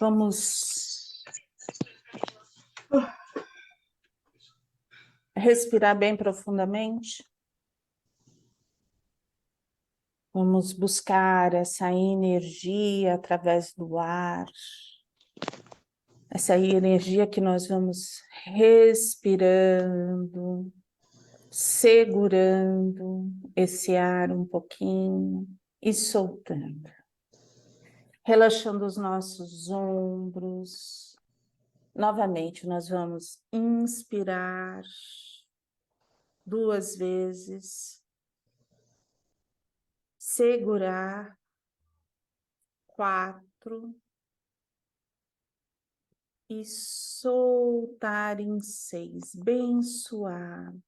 Vamos respirar bem profundamente. Vamos buscar essa energia através do ar. Essa energia que nós vamos respirando, segurando esse ar um pouquinho e soltando. Relaxando os nossos ombros. Novamente, nós vamos inspirar 2 vezes, segurar 4 e soltar em 6, bem suave.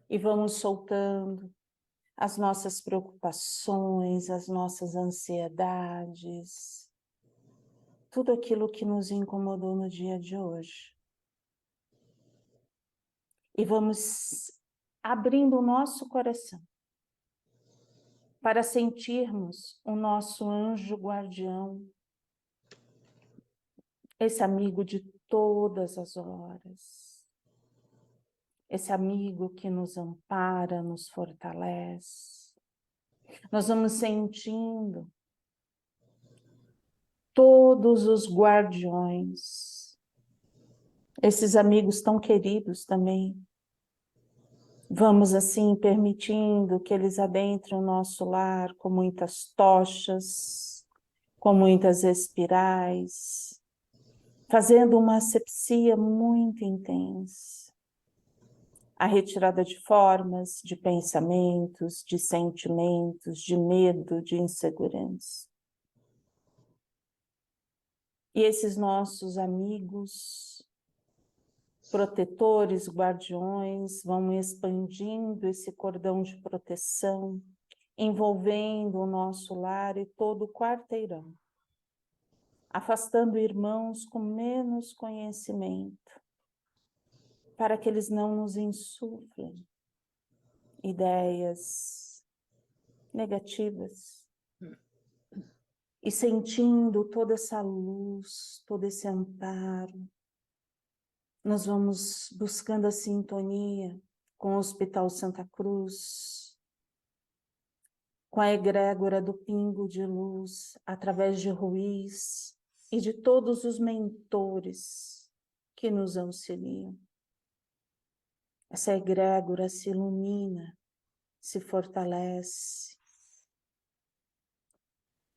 E vamos soltando as nossas preocupações, as nossas ansiedades, tudo aquilo que nos incomodou no dia de hoje. E vamos abrindo o nosso coração para sentirmos o nosso anjo guardião, esse amigo de todas as horas, esse amigo que nos ampara, nos fortalece. Nós vamos sentindo todos os guardiões, esses amigos tão queridos também. Vamos assim permitindo que eles adentrem o nosso lar com muitas tochas, com muitas espirais, fazendo uma asepsia muito intensa. A retirada de formas, de pensamentos, de sentimentos, de medo, de insegurança. E esses nossos amigos, protetores, guardiões, vão expandindo esse cordão de proteção, envolvendo o nosso lar e todo o quarteirão, afastando irmãos com menos conhecimento, para que eles não nos insuflem ideias negativas. E sentindo toda essa luz, todo esse amparo, nós vamos buscando a sintonia com o Hospital Santa Cruz, com a egrégora do Pingo de Luz, através de Ruiz e de todos os mentores que nos auxiliam. Essa egrégora se ilumina, se fortalece.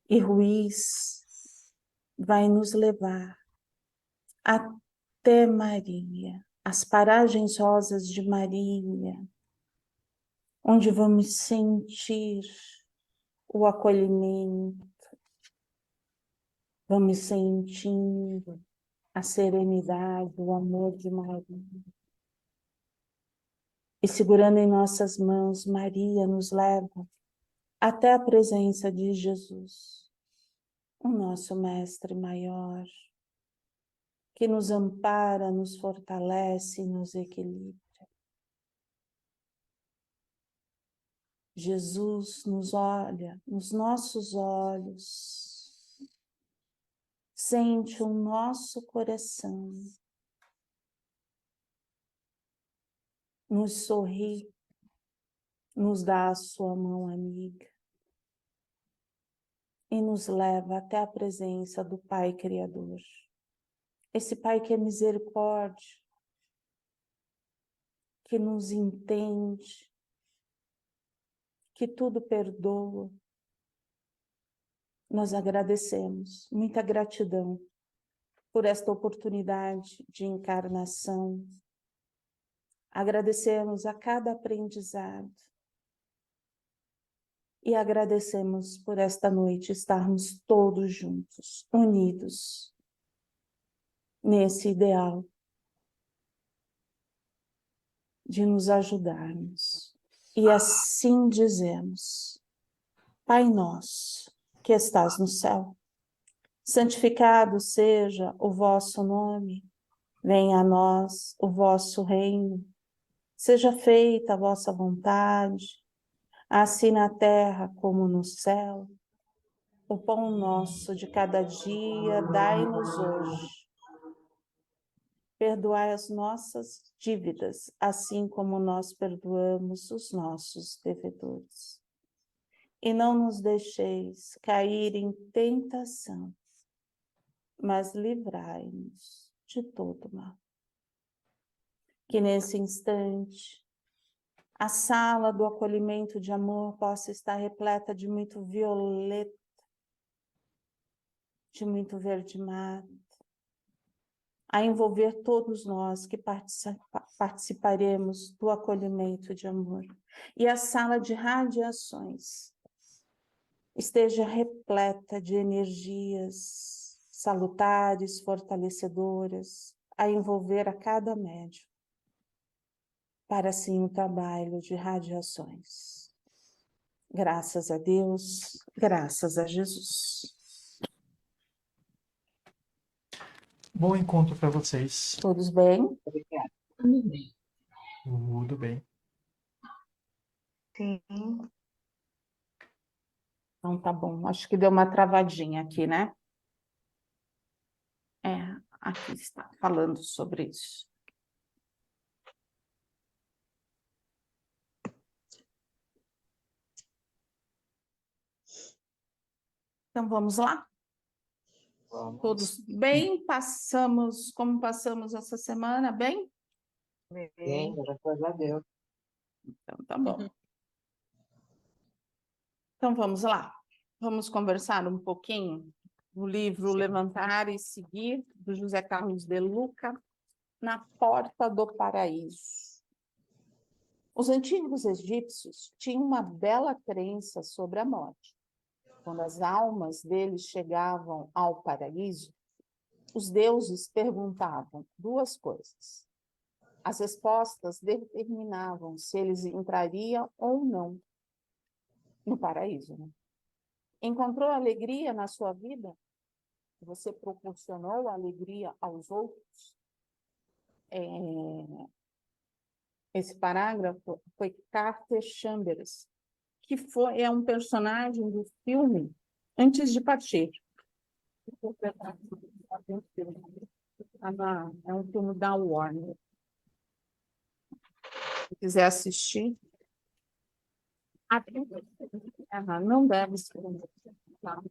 E Ruiz vai nos levar até Maria, as paragens rosas de Maria, onde vamos sentir o acolhimento, vamos sentindo a serenidade, o amor de Maria. E segurando em nossas mãos, Maria nos leva até a presença de Jesus, o nosso mestre maior, que nos ampara, nos fortalece e nos equilibra. Jesus nos olha nos nossos olhos, sente o nosso coração, nos sorri, nos dá a sua mão amiga e nos leva até a presença do Pai Criador. Esse Pai que é misericórdia, que nos entende, que tudo perdoa. Nós agradecemos, muita gratidão por esta oportunidade de encarnação. Agradecemos a cada aprendizado e agradecemos por esta noite estarmos todos juntos, unidos, nesse ideal de nos ajudarmos. E assim dizemos: Pai nosso, que estás no céu, santificado seja o vosso nome, venha a nós o vosso reino, seja feita a vossa vontade, assim na terra como no céu. O pão nosso de cada dia dai-nos hoje. Perdoai as nossas dívidas, assim como nós perdoamos os nossos devedores. E não nos deixeis cair em tentação, mas livrai-nos de todo mal. Que nesse instante a sala do acolhimento de amor possa estar repleta de muito violeta, de muito verde-mar, a envolver todos nós que participaremos do acolhimento de amor. E a sala de radiações esteja repleta de energias salutares, fortalecedoras, a envolver a cada médium, para assim o trabalho de radiações. Graças a Deus, graças a Jesus. Bom encontro para vocês. Todos bem? Obrigada. Tudo bem. Sim. Então tá bom. Acho que deu uma travadinha aqui, né? Aqui está falando sobre isso. Então vamos lá? Vamos. Todos bem? Como passamos essa semana? Bem? Bem, graças a Deus. Então tá bom. Então vamos lá. Vamos conversar um pouquinho do livro Levantar e Seguir, do José Carlos de Luca, Na Porta do Paraíso. Os antigos egípcios tinham uma bela crença sobre a morte. Quando as almas deles chegavam ao paraíso, os deuses perguntavam duas coisas. As respostas determinavam se eles entrariam ou não no paraíso. Né? Encontrou alegria na sua vida? Você proporcionou alegria aos outros? Esse parágrafo foi Carter Chambers, que é um personagem do filme Antes de Partir. É um filme da Warner. Se quiser assistir, não deve ser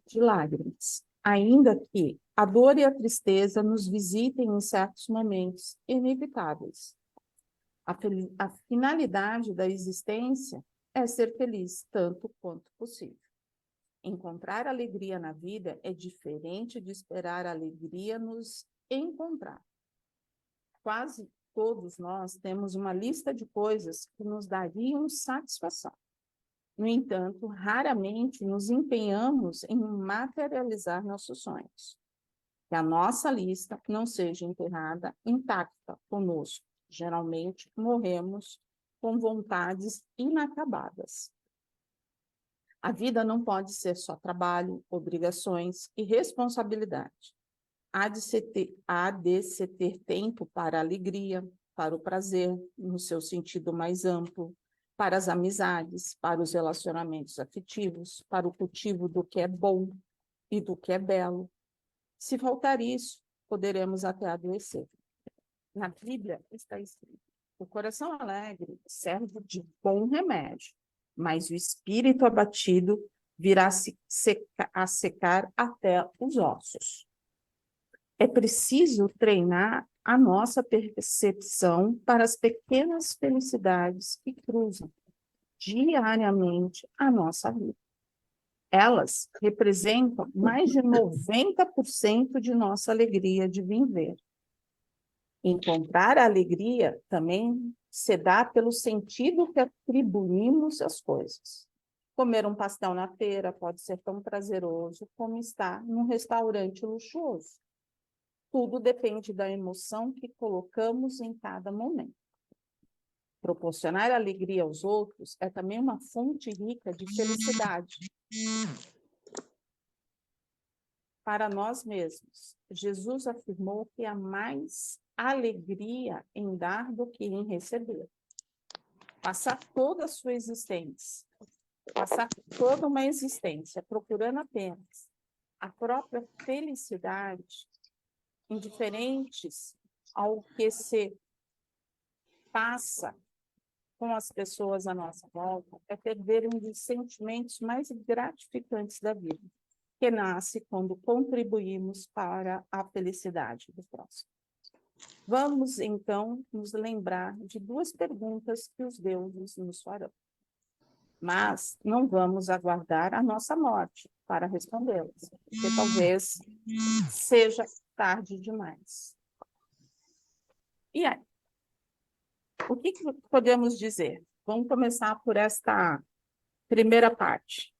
de lágrimas. Ainda que a dor e a tristeza nos visitem em certos momentos inevitáveis. A finalidade da existência é ser feliz tanto quanto possível. Encontrar alegria na vida é diferente de esperar a alegria nos encontrar. Quase todos nós temos uma lista de coisas que nos dariam satisfação. No entanto, raramente nos empenhamos em materializar nossos sonhos. Que a nossa lista não seja enterrada intacta conosco. Geralmente, morremos com vontades inacabadas. A vida não pode ser só trabalho, obrigações e responsabilidade. Há de se ter tempo para a alegria, para o prazer, no seu sentido mais amplo, para as amizades, para os relacionamentos afetivos, para o cultivo do que é bom e do que é belo. Se faltar isso, poderemos até adoecer. Na Bíblia está escrito: o coração alegre serve de bom remédio, mas o espírito abatido virá a secar até os ossos. É preciso treinar a nossa percepção para as pequenas felicidades que cruzam diariamente a nossa vida. Elas representam mais de 90% de nossa alegria de viver. Encontrar a alegria também se dá pelo sentido que atribuímos às coisas. Comer um pastel na feira pode ser tão prazeroso como estar num restaurante luxuoso. Tudo depende da emoção que colocamos em cada momento. Proporcionar alegria aos outros é também uma fonte rica de felicidade. Para nós mesmos, Jesus afirmou que há mais alegria em dar do que em receber. Passar toda a sua existência passar toda uma existência procurando apenas a própria felicidade, indiferentes ao que se passa com as pessoas à nossa volta, é perder um dos sentimentos mais gratificantes da vida, que nasce quando contribuímos para a felicidade do próximo. Vamos, então, nos lembrar de duas perguntas que os deuses nos farão. Mas não vamos aguardar a nossa morte para respondê-las, porque talvez seja tarde demais. E aí? O que podemos dizer? Vamos começar por esta primeira parte,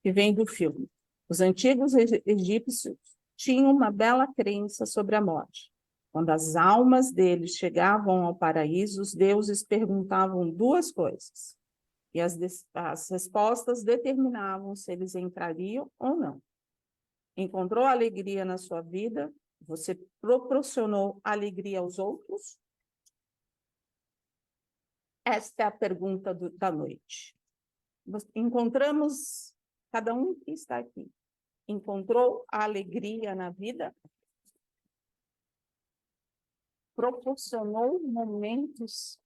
que vem do filme. Os antigos egípcios tinham uma bela crença sobre a morte. Quando as almas deles chegavam ao paraíso, os deuses perguntavam duas coisas, e as respostas determinavam se eles entrariam ou não. Encontrou alegria na sua vida? Você proporcionou alegria aos outros? Esta é a pergunta da noite. Encontramos, cada um que está aqui, encontrou a alegria na vida? Proporcionou momentos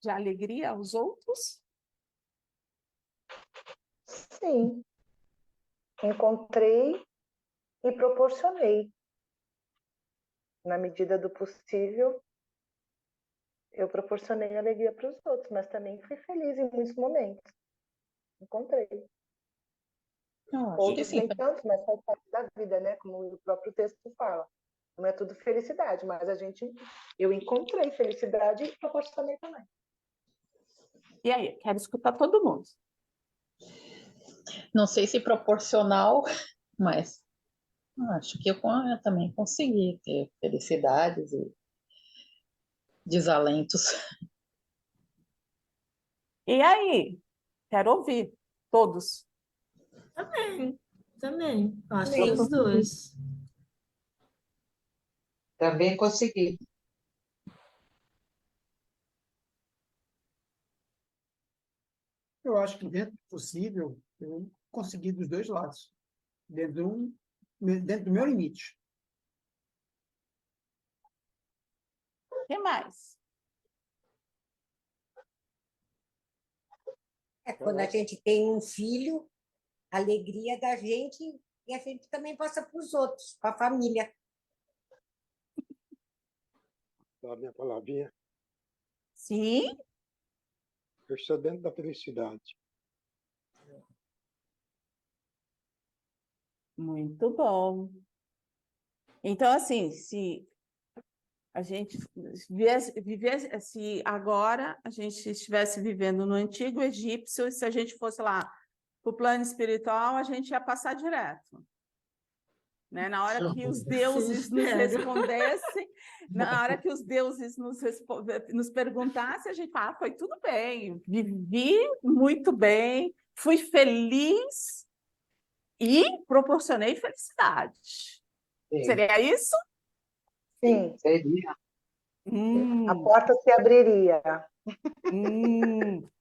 de alegria aos outros? Sim, encontrei e proporcionei. Na medida do possível, eu proporcionei alegria para os outros, mas também fui feliz em muitos momentos. Encontrei. Outros nem tanto, mas faz parte da vida, né? Como o próprio texto fala. Não é tudo felicidade, mas eu encontrei felicidade e proporcionei também. E aí, quero escutar todo mundo. Não sei se proporcional, mas acho que eu também consegui ter felicidades e desalentos. E aí? Quero ouvir todos. Também. Acho que os dois. Também consegui. Eu acho que dentro do possível, eu consegui dos dois lados, dentro do meu limite. O que mais? Quando a gente tem um filho, a alegria da gente e a gente também passa para os outros, para a família. Da minha palavrinha, Sim? eu estou dentro da felicidade. Muito bom. Então, assim, se a gente vivesse, se agora a gente estivesse vivendo no antigo egípcio, e se a gente fosse lá para o plano espiritual, a gente ia passar direto. Né? Na hora que os deuses nos respondessem, na hora que os deuses nos perguntassem, a gente fala, foi tudo bem, vivi muito bem, fui feliz e proporcionei felicidade. Sim. Seria isso? Sim. Seria. A porta se abriria.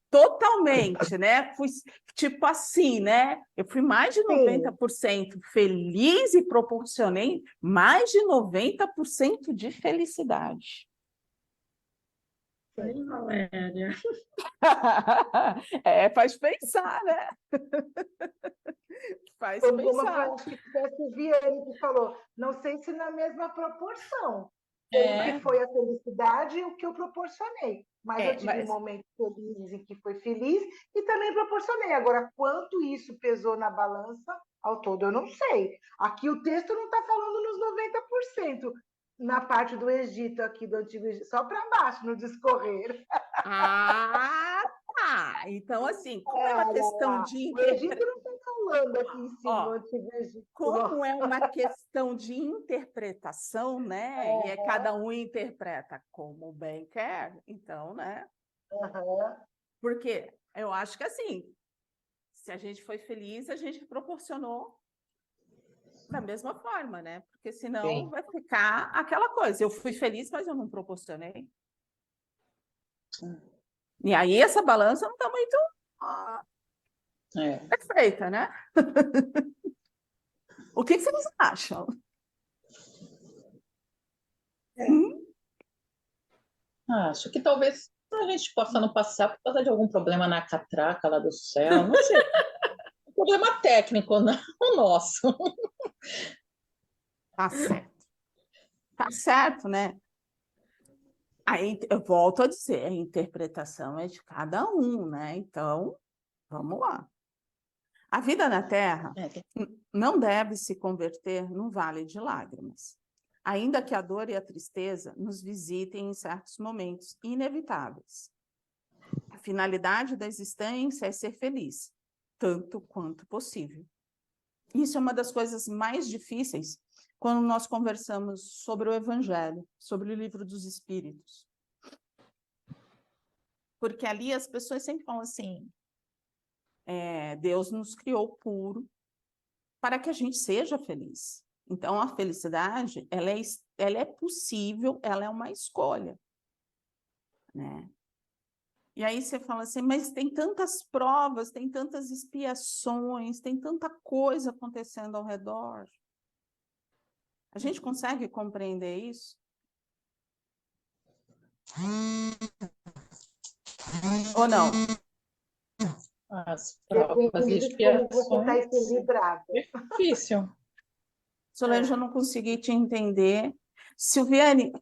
Totalmente, né? Fui tipo assim, né? Eu fui mais de 90% feliz e proporcionei mais de 90% de felicidade. Sim, Valéria. Faz pensar, né? Faz Como pensar. a Francisco Viane que falou, não sei se na mesma proporção. O que foi a felicidade e o que eu proporcionei. Mas eu tive um momento feliz em que foi feliz e também proporcionei. Agora, quanto isso pesou na balança ao todo, eu não sei. Aqui o texto não está falando nos 90%. Na parte do Egito, aqui do Antigo Egito, só para baixo, no discorrer. Ah, tá. Então, assim, como é uma questão de O Egito não está falando aqui em cima, o Antigo Egito. Como é uma questão de interpretação, né? E cada um interpreta como bem quer, então, né? Porque eu acho que, assim, se a gente foi feliz, a gente proporcionou da mesma forma, né? Porque senão vai ficar aquela coisa. Eu fui feliz, mas eu não proporcionei. E aí essa balança não está muito É. Perfeita, né? O que vocês acham? Acho que talvez a gente possa não passar por causa de algum problema na catraca lá do céu, não sei. Um problema técnico, não o nosso. Tá certo. Tá certo, né? Aí eu volto a dizer, a interpretação é de cada um, né? Então, vamos lá. A vida na Terra não deve se converter num vale de lágrimas, ainda que a dor e a tristeza nos visitem em certos momentos inevitáveis. A finalidade da existência é ser feliz, tanto quanto possível. Isso é uma das coisas mais difíceis quando nós conversamos sobre o Evangelho, sobre o Livro dos Espíritos. Porque ali as pessoas sempre falam assim, Deus nos criou puro para que a gente seja feliz. Então, a felicidade, ela é possível, ela é uma escolha, né? E aí você fala assim, mas tem tantas provas, tem tantas expiações, tem tanta coisa acontecendo ao redor. A gente consegue compreender isso? Ou não? As provas e Depende de como você está expiações. equilibrado. Difícil. Solange, eu não consegui te entender. Silviane,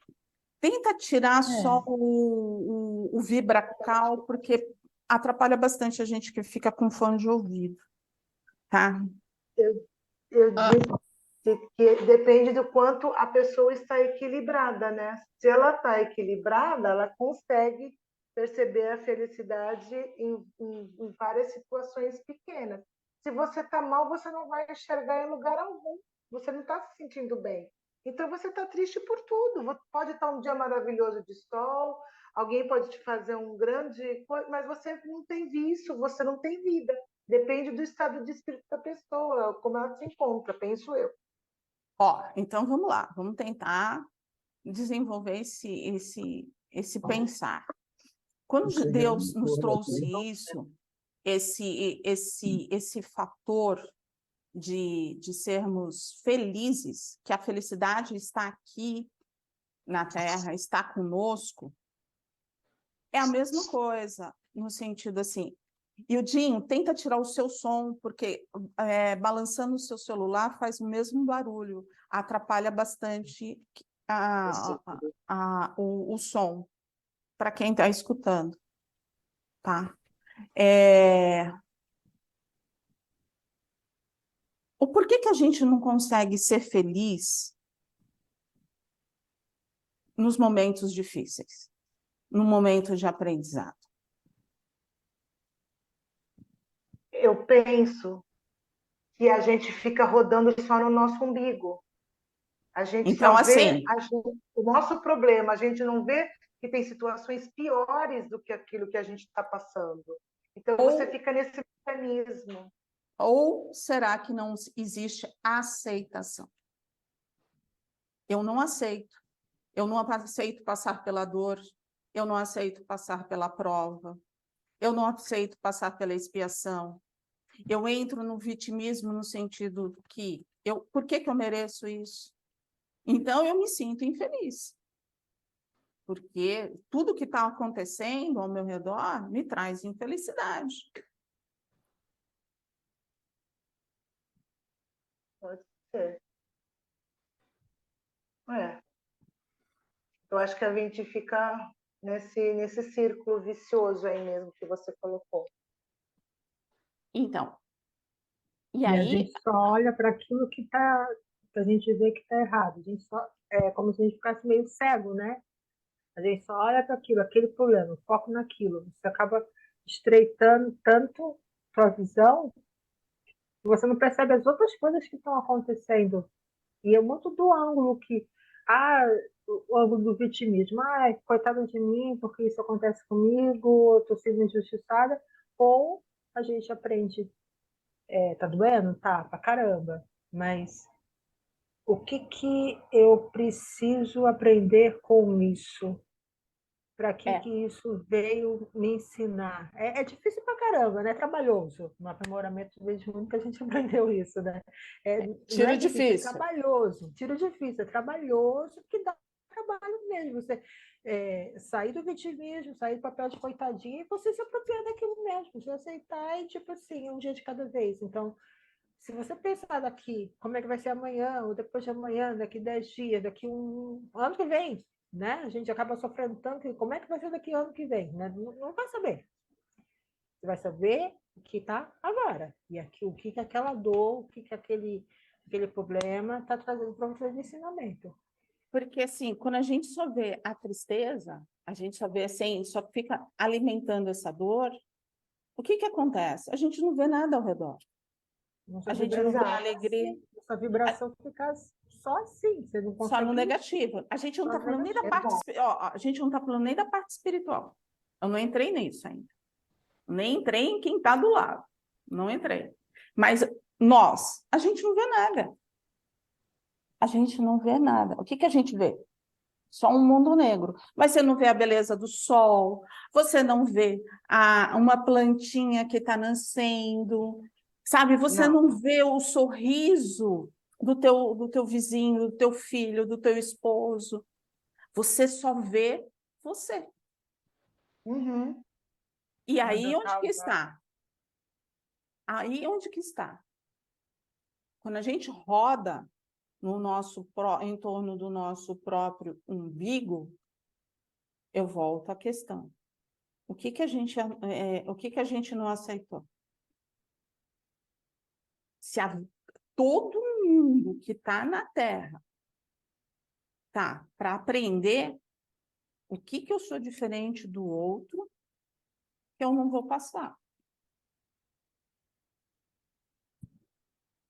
tenta tirar só o vibracal, porque atrapalha bastante a gente que fica com fone de ouvido, tá? Eu disse que depende do quanto a pessoa está equilibrada, né? Se ela está equilibrada, ela consegue perceber a felicidade em várias situações pequenas. Se você está mal, você não vai enxergar em lugar algum. Você não está se sentindo bem. Então você está triste por tudo. Pode estar um dia maravilhoso de sol, alguém pode te fazer um grande, mas você não tem vício, você não tem vida. Depende do estado de espírito da pessoa, como ela se encontra, penso eu. Ó, então vamos lá, vamos tentar desenvolver esse pensar. Quando Deus nos trouxe isso, esse fator de sermos felizes, que a felicidade está aqui na Terra, está conosco, é a mesma coisa, no sentido assim, Ildinho, tenta tirar o seu som, porque balançando o seu celular faz o mesmo barulho, atrapalha bastante o som para quem está escutando, tá? O porquê que a gente não consegue ser feliz nos momentos difíceis, no momento de aprendizado? Eu penso que a gente fica rodando só no nosso umbigo. A gente então, só vê assim, o nosso problema, a gente não vê que tem situações piores do que aquilo que a gente está passando. Então, você fica nesse mecanismo. Ou será que não existe aceitação? Eu não aceito. Eu não aceito passar pela dor. Eu não aceito passar pela prova. Eu não aceito passar pela expiação. Eu entro no vitimismo no sentido que por que eu mereço isso? Então eu me sinto infeliz. Porque tudo que está acontecendo ao meu redor me traz infelicidade. Pode ser. Eu acho que a gente fica nesse círculo vicioso aí mesmo que você colocou. Então, e aí... a gente só olha para aquilo que a gente vê que está errado. A gente só, é como se a gente ficasse meio cego, né? A gente só olha para aquilo, aquele problema, foco naquilo. Você acaba estreitando tanto sua visão que você não percebe as outras coisas que estão acontecendo. E é muito do ângulo que... o ângulo do vitimismo. Coitada de mim, porque isso acontece comigo, eu estou sendo injustiçada. Ou a gente aprende... tá doendo? Tá, pra caramba. Mas o que eu preciso aprender com isso? para que isso veio me ensinar. É difícil pra caramba, né? É trabalhoso. No aprimoramento do vídeo que a gente aprendeu isso, né? Tiro não é difícil. É trabalhoso. Tiro difícil, é trabalhoso, que dá trabalho mesmo. Você sair do vitimismo, sair do papel de coitadinha e você se apropriar daquilo mesmo. Você aceitar e, tipo assim, um dia de cada vez. Então, se você pensar daqui, como é que vai ser amanhã, ou depois de amanhã, daqui 10 dias, daqui um ano que vem, né? A gente acaba sofrendo tanto, como é que vai ser daqui ano que vem? Né? Não vai saber. Você vai saber o que está agora. E aqui, o que aquela dor, o que aquele problema está trazendo para você de ensinamento. Porque, assim, quando a gente só vê a tristeza, a gente só vê assim, só fica alimentando essa dor, o que acontece? A gente não vê nada ao redor. A gente não vê a alegria. Essa vibração fica só assim, você não consegue... Só no negativo. A gente não está falando nem da parte... a gente não está falando nem da parte espiritual. Eu não entrei nisso ainda. Nem entrei em quem está do lado. Não entrei. Mas nós, a gente não vê nada. A gente não vê nada. O que a gente vê? Só um mundo negro. Mas você não vê a beleza do sol, você não vê uma plantinha que está nascendo, sabe? Você não vê o sorriso do teu vizinho, do teu filho, do teu esposo. Você só vê você. Uhum. E aí onde que está? Aí onde que está? Quando a gente roda em torno do nosso próprio umbigo, eu volto à questão. O que a gente não aceitou? Se todo mundo que está na Terra tá para aprender o que eu sou diferente do outro, que eu não vou passar.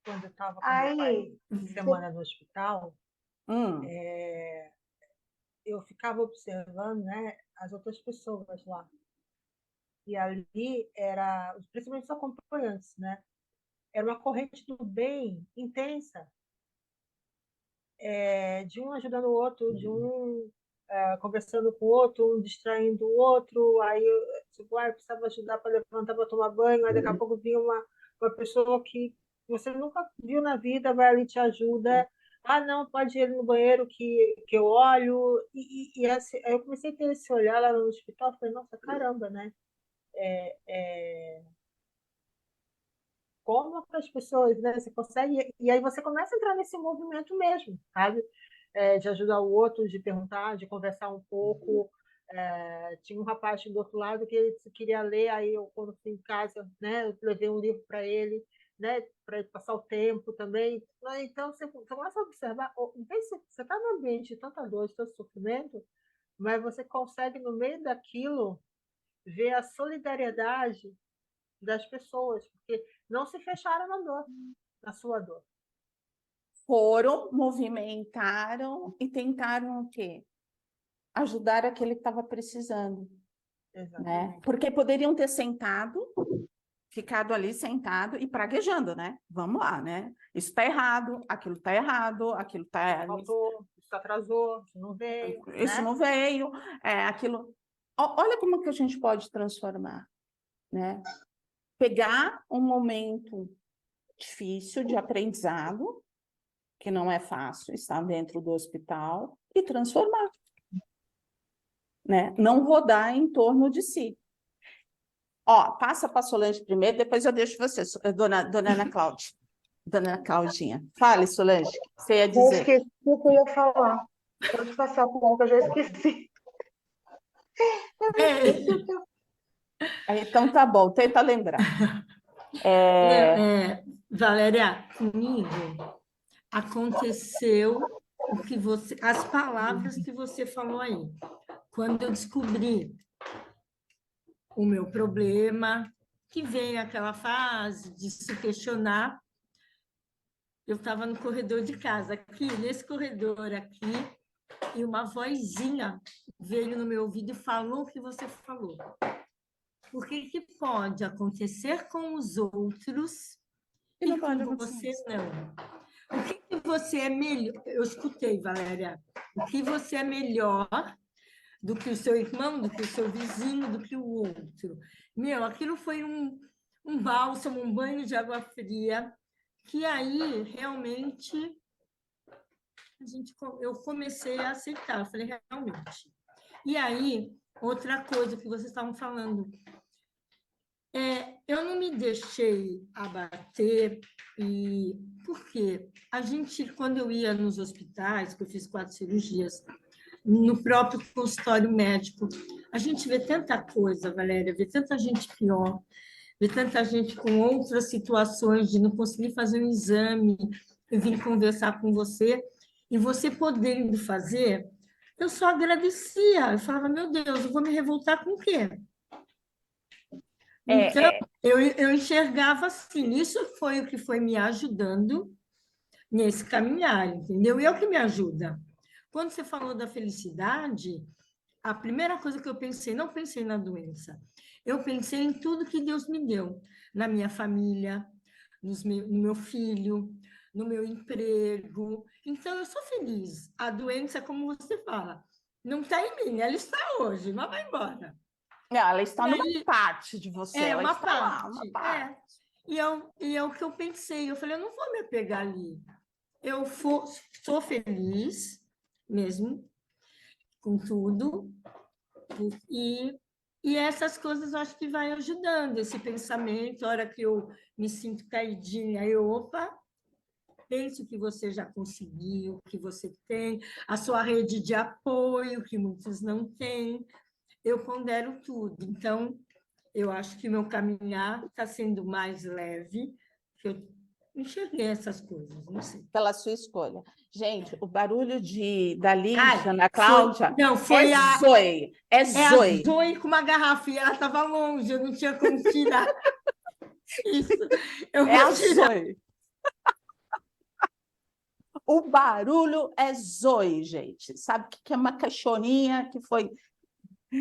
Quando eu estava com meu pai semana no hospital, eu ficava observando, né, as outras pessoas lá. E ali era, principalmente os acompanhantes, né? Era uma corrente do bem intensa, de um ajudando o outro, de um conversando com o outro, um distraindo o outro. Aí eu precisava ajudar para levantar, para tomar banho. Aí daqui a pouco vinha uma pessoa que você nunca viu na vida, vai ali, te ajuda. Não, pode ir no banheiro que eu olho. E assim, aí eu comecei a ter esse olhar lá no hospital, falei, nossa, caramba, né? Como que as pessoas, né? Você consegue... E aí você começa a entrar nesse movimento mesmo, sabe? De ajudar o outro, de perguntar, de conversar um pouco. Tinha um rapaz do outro lado que ele queria ler, aí eu, quando fui em casa, né, eu levei um livro para ele, né, para ele passar o tempo também. Então, você começa a observar, você está num ambiente de tanta dor, de tanto sofrimento, mas você consegue, no meio daquilo, ver a solidariedade das pessoas, porque não se fecharam na dor, na sua dor. Foram, movimentaram e tentaram o quê? Ajudar aquele que estava precisando. Né? Porque poderiam ter ficado ali sentado e praguejando, né? Vamos lá, né? Isso está errado, aquilo está... Faltou, isso atrasou, isso não veio. Isso, né? Não veio, aquilo... Olha como que a gente pode transformar, né? Pegar um momento difícil de aprendizado, que não é fácil estar dentro do hospital, e transformar. Né? Não rodar em torno de si. Passa para a Solange primeiro, depois eu deixo você, dona Ana Cláudia. Dona Claudinha. Fale, Solange, o que você ia dizer? Eu esqueci o que eu ia falar. Pode passar por lá, que eu já esqueci. Então tá bom, tenta lembrar. Valéria, comigo aconteceu as palavras que você falou aí. Quando eu descobri o meu problema, que vem aquela fase de se questionar, eu estava no corredor de casa, aqui, nesse corredor aqui, e uma vozinha veio no meu ouvido e falou o que você falou. Por que pode acontecer com os outros e com você não? O que você é melhor? Eu escutei, Valéria. O que você é melhor do que o seu irmão, do que o seu vizinho, do que o outro. Meu, aquilo foi um bálsamo, um banho de água fria, que aí realmente eu comecei a aceitar. Eu falei, realmente. E aí, outra coisa que vocês estavam falando, eu não me deixei abater, porque a gente, quando eu ia nos hospitais, que eu fiz 4 cirurgias, no próprio consultório médico, a gente vê tanta coisa, Valéria, vê tanta gente pior, vê tanta gente com outras situações de não conseguir fazer um exame e vir conversar com você, e você podendo fazer, eu só agradecia. Eu falava, meu Deus, eu vou me revoltar com o quê? Então, eu enxergava assim, isso foi o que foi me ajudando nesse caminhar, entendeu? E é o que me ajuda. Quando você falou da felicidade, a primeira coisa que eu pensei, não pensei na doença, eu pensei em tudo que Deus me deu, na minha família, no meu filho, no meu emprego. Então, eu sou feliz. A doença, como você fala, não está em mim, ela está hoje, mas vai embora. Ela está numa parte de você, ela uma está parte, lá, uma parte. E é o que eu pensei. Eu falei, eu não vou me apegar ali. Eu sou feliz mesmo, com tudo, e essas coisas eu acho que vai ajudando, esse pensamento, a hora que eu me sinto caidinha, opa, pense o que você já conseguiu, o que você tem, a sua rede de apoio, que muitos não têm, eu pondero tudo. Então, eu acho que meu caminhar está sendo mais leve, que eu enxerguei essas coisas, não sei. Pela sua escolha. Gente, o barulho da Lígia, na Cláudia, foi a Zoe. É Zoe. A Zoe com uma garrafa, e ela estava longe, eu não tinha como tirar. Isso, eu vou a tirar. Zoe. O barulho é Zoe, gente. Sabe o que é uma cachorrinha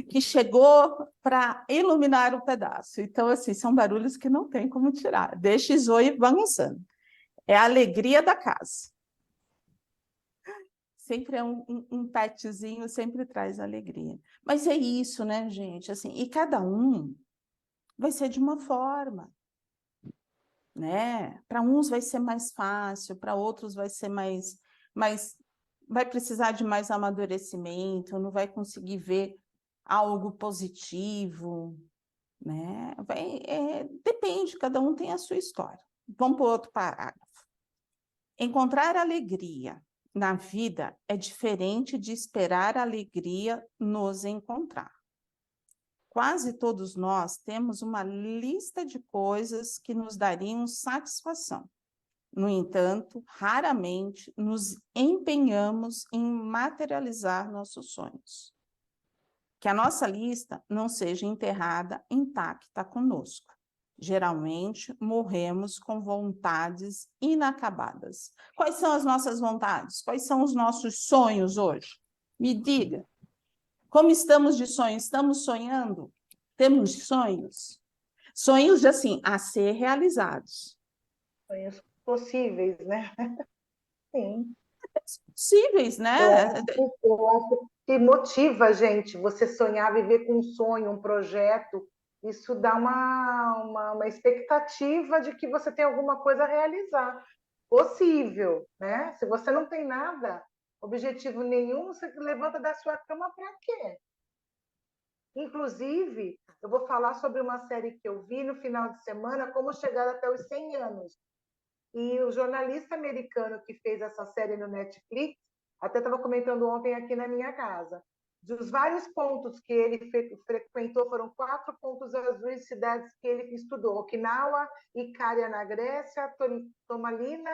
que chegou para iluminar o pedaço? Então, assim, são barulhos que não tem como tirar. Deixa Zoe bagunçando. É a alegria da casa. Sempre é um petzinho, sempre traz alegria. Mas é isso, né, gente? Assim, e cada um vai ser de uma forma, né? Para uns vai ser mais fácil, para outros vai ser mais, vai precisar de mais amadurecimento, não vai conseguir ver algo positivo, né? Depende, cada um tem a sua história. Vamos para o outro parágrafo. Encontrar alegria na vida é diferente de esperar a alegria nos encontrar. Quase todos nós temos uma lista de coisas que nos dariam satisfação. No entanto, raramente nos empenhamos em materializar nossos sonhos. Que a nossa lista não seja enterrada intacta conosco. Geralmente, morremos com vontades inacabadas. Quais são as nossas vontades? Quais são os nossos sonhos hoje? Me diga. Como estamos de sonhos? Estamos sonhando? Temos sonhos? Sonhos, assim, a ser realizados. Sonhos possíveis, né? Sim. Possíveis, né? Eu acho que motiva a gente, você sonhar, viver com um sonho, um projeto, isso dá uma expectativa de que você tem alguma coisa a realizar. Possível, né? Se você não tem nada, objetivo nenhum, você levanta da sua cama para quê? Inclusive, eu vou falar sobre uma série que eu vi no final de semana, Como Chegar até os 100 anos. E o jornalista americano que fez essa série no Netflix, até estava comentando ontem aqui na minha casa, dos vários pontos que ele frequentou, foram 4 pontos azuis de cidades que ele estudou: Okinawa, Icária na Grécia, Tomalina,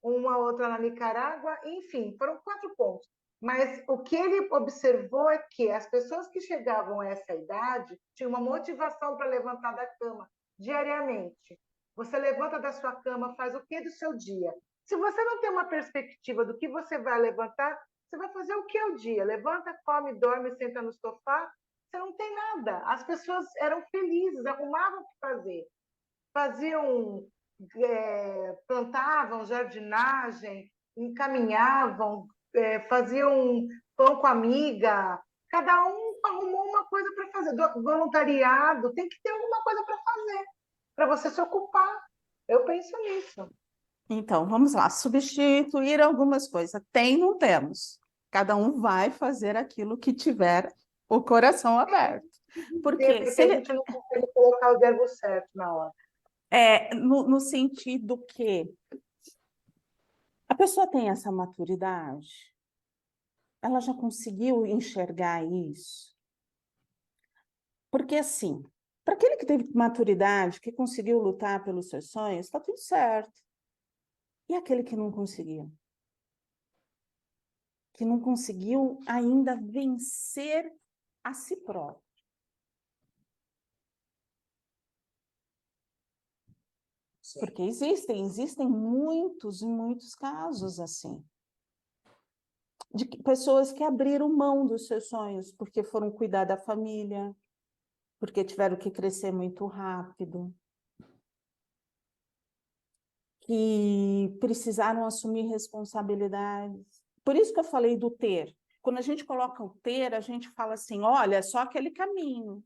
uma outra na Nicarágua, enfim, foram 4 pontos. Mas o que ele observou é que as pessoas que chegavam a essa idade tinham uma motivação para levantar da cama diariamente. Você levanta da sua cama, faz o que do seu dia? Se você não tem uma perspectiva do que você vai levantar, você vai fazer o que é o dia? Levanta, come, dorme, senta no sofá, você não tem nada. As pessoas eram felizes, arrumavam o que fazer. Faziam, plantavam jardinagem, encaminhavam, faziam pão com amiga. cada um arrumou uma coisa para fazer. Do voluntariado, tem que ter alguma coisa para fazer, para você se ocupar. Eu penso nisso. Então, vamos lá, substituir algumas coisas. Tem, não temos. Cada um vai fazer aquilo que tiver o coração aberto. Porque se a ele, gente não consegue colocar o verbo certo na hora. no sentido que a pessoa tem essa maturidade, ela já conseguiu enxergar isso. Porque, assim, para aquele que teve maturidade, que conseguiu lutar pelos seus sonhos, está tudo certo. E aquele que não conseguiu? Que não conseguiu ainda vencer a si próprio. Porque existem muitos e muitos casos assim. De pessoas que abriram mão dos seus sonhos porque foram cuidar da família, porque tiveram que crescer muito rápido, que precisaram assumir responsabilidades. Por isso que eu falei do ter. Quando a gente coloca o ter, a gente fala assim, olha, é só aquele caminho.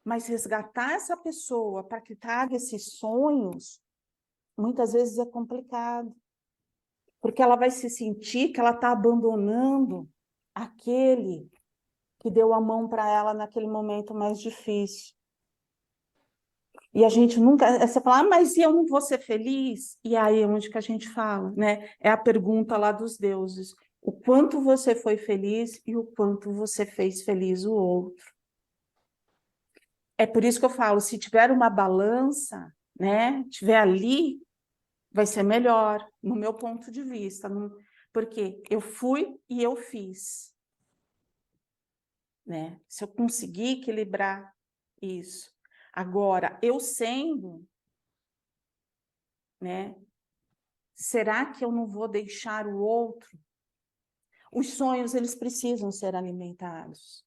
Mas resgatar essa pessoa para que traga esses sonhos, muitas vezes é complicado. Porque ela vai se sentir que ela está abandonando aquele que deu a mão para ela naquele momento mais difícil. E a gente nunca... Você fala, mas e eu não vou ser feliz? E aí é onde que a gente fala, né? É a pergunta lá dos deuses. O quanto você foi feliz e o quanto você fez feliz o outro. É por isso que eu falo, se tiver uma balança, né? Tiver ali, vai ser melhor, no meu ponto de vista. Porque eu fui e eu fiz. Né? Se eu conseguir equilibrar isso. Agora, eu sendo, né? Será que eu não vou deixar o outro? Os sonhos, eles precisam ser alimentados.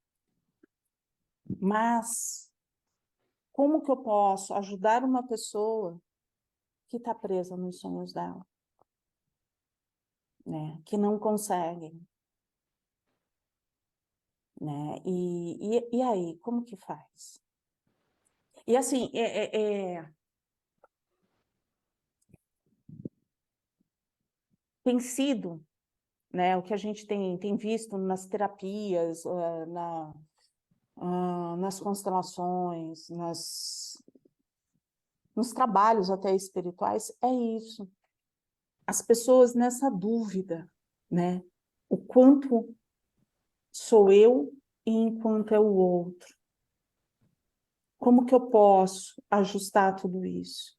Mas, como que eu posso ajudar uma pessoa que está presa nos sonhos dela? Né? Que não consegue. Né? E aí, como que faz? E assim, tem sido, né, o que a gente tem visto nas terapias, nas constelações, nos trabalhos até espirituais, é isso. As pessoas nessa dúvida, né? O quanto sou eu e enquanto é o outro. Como que eu posso ajustar tudo isso?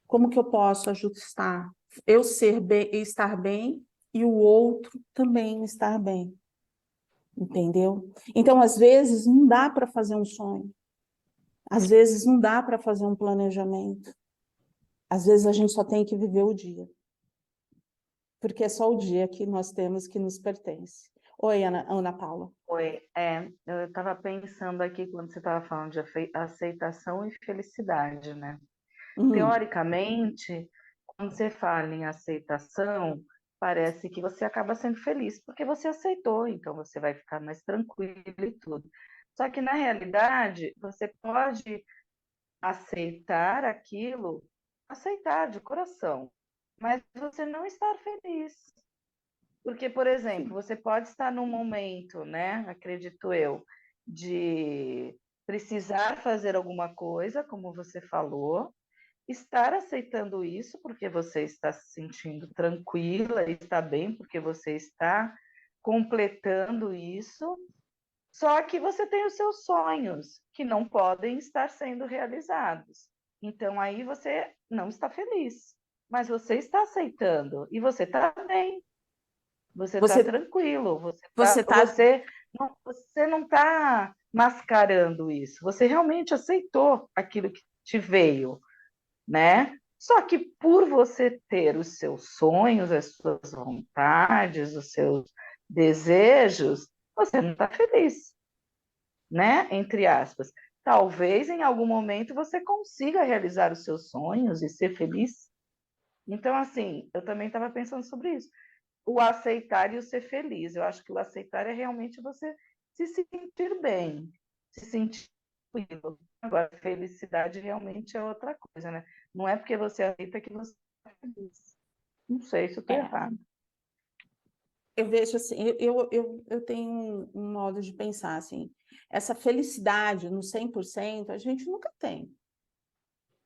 Como que eu posso ajustar? Eu ser bem, estar bem e o outro também estar bem. Entendeu? Então, às vezes, não dá para fazer um sonho. Às vezes, não dá para fazer um planejamento. Às vezes, a gente só tem que viver o dia. Porque é só o dia que nós temos que nos pertence. Oi, Ana Paula. Oi, eu estava pensando aqui quando você estava falando de aceitação e felicidade, né? Teoricamente, quando você fala em aceitação, parece que você acaba sendo feliz, porque você aceitou, então você vai ficar mais tranquilo e tudo. Só que, na realidade, você pode aceitar aquilo, aceitar de coração, mas você não estar feliz. Porque, por exemplo, você pode estar num momento, né, acredito eu, de precisar fazer alguma coisa, como você falou, estar aceitando isso porque você está se sentindo tranquila e está bem porque você está completando isso, só que você tem os seus sonhos que não podem estar sendo realizados. Então aí você não está feliz, mas você está aceitando e você está bem. Você está tranquilo, você não está mascarando isso, você realmente aceitou aquilo que te veio, né? Só que por você ter os seus sonhos, as suas vontades, os seus desejos, você não está feliz, né? Entre aspas. Talvez em algum momento você consiga realizar os seus sonhos e ser feliz. Então, assim, eu também estava pensando sobre isso. O aceitar e o ser feliz. Eu acho que o aceitar é realmente você se sentir bem, se sentir tranquilo. Agora, felicidade realmente é outra coisa, né? Não é porque você aceita que você é feliz. Não sei se eu estou errada. Eu vejo assim, eu tenho um modo de pensar assim, essa felicidade no 100% a gente nunca tem.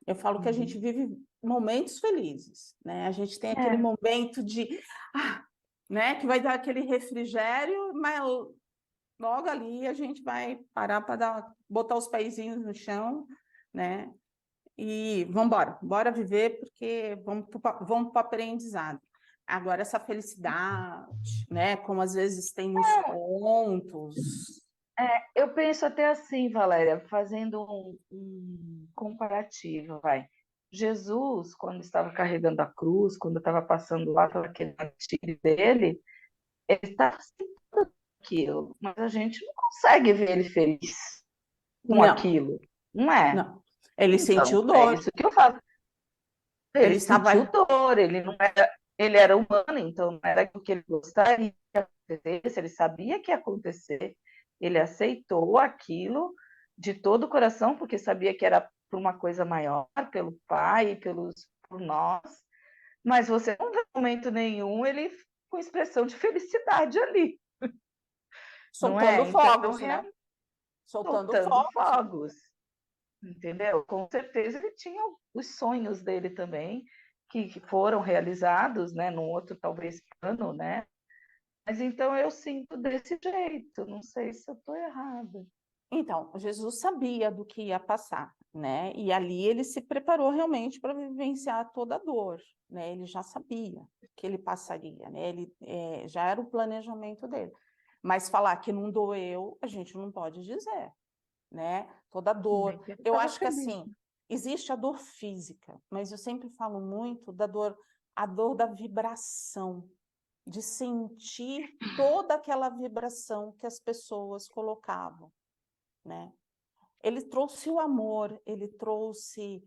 Eu falo que a gente vive momentos felizes, né? A gente tem aquele momento de, né, que vai dar aquele refrigério, mas logo ali a gente vai parar para botar os pezinhos no chão, né? E vamos embora, bora viver, porque vamos para o aprendizado. Agora, essa felicidade, né? Como às vezes tem nos contos. Eu penso até assim, Valéria, fazendo um comparativo, vai. Jesus, quando estava carregando a cruz, quando estava passando lá pelo aquele martírio dele, ele estava sentindo aquilo, mas a gente não consegue ver ele feliz com Não, aquilo, não é? não. Ele Então, sentiu é dor. isso que eu falo. Ele estava... sentiu dor, ele era humano, então não era o que ele gostaria que acontecesse, ele sabia que ia acontecer, ele aceitou aquilo de todo o coração, porque sabia que era por uma coisa maior, pelo Pai, por nós, mas você não vê momento nenhum ele com expressão de felicidade ali. Não é? Soltando fogos, né? Soltando fogos. Entendeu? Com certeza ele tinha os sonhos dele também, que foram realizados, né, num outro talvez plano, né? Mas então eu sinto desse jeito, não sei se eu estou errada. Então, Jesus sabia do que ia passar, né? E ali ele se preparou realmente para vivenciar toda a dor, né? Ele já sabia que ele passaria, né? Ele já era o planejamento dele. Mas falar que não doeu, a gente não pode dizer, né? Toda dor. Eu acho que assim, existe a dor física, mas eu sempre falo muito da dor, a dor da vibração, de sentir toda aquela vibração que as pessoas colocavam, né? Ele trouxe o amor, ele trouxe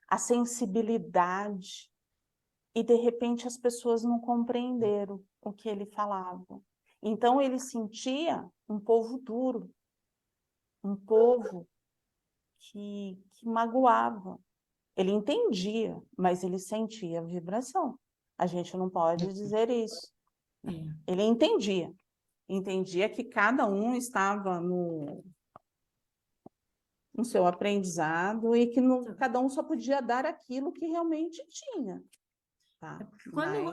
a sensibilidade, e de repente as pessoas não compreenderam o que ele falava. Então ele sentia um povo duro, um povo que magoava. Ele entendia, mas ele sentia a vibração. A gente não pode dizer isso. Ele entendia que cada um estava no seu aprendizado e que cada um só podia dar aquilo que realmente tinha. Tá?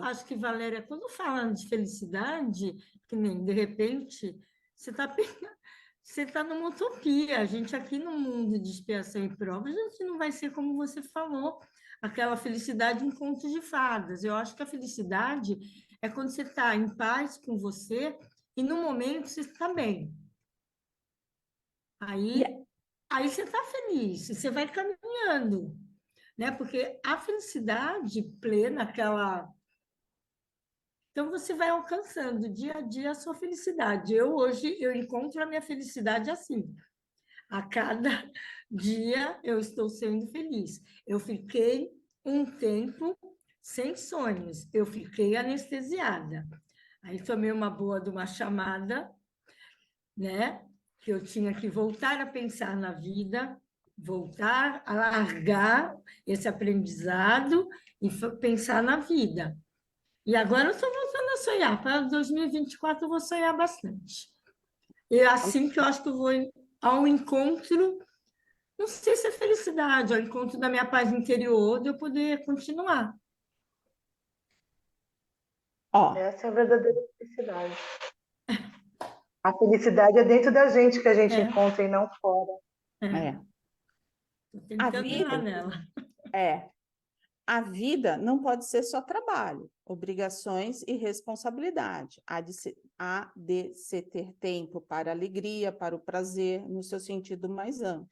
Acho que, Valéria, quando falando de felicidade, que nem de repente você está numa utopia. A gente aqui no mundo de expiação e prova, a gente não vai ser como você falou, aquela felicidade em contos de fadas. Eu acho que a felicidade é quando você está em paz com você e no momento você está bem. Aí você está feliz, você vai caminhando, né? Porque a felicidade plena, aquela... Então, você vai alcançando dia a dia a sua felicidade. Hoje, eu encontro a minha felicidade assim. A cada dia, eu estou sendo feliz. Eu fiquei um tempo sem sonhos. Eu fiquei anestesiada. Aí, tomei uma boa de uma chamada, né? Que eu tinha que voltar a pensar na vida, voltar a largar esse aprendizado e pensar na vida. E agora eu estou voltando a sonhar. Para 2024 eu vou sonhar bastante. E é assim que eu acho que eu vou ao encontro, não sei se é felicidade, ao encontro da minha paz interior, de eu poder continuar. Essa é a verdadeira felicidade. A felicidade é dentro da gente que a gente encontra e não fora. Estou tentando ir lá nela. A vida não pode ser só trabalho, obrigações e responsabilidade. Há de se ter tempo para a alegria, para o prazer, no seu sentido mais amplo,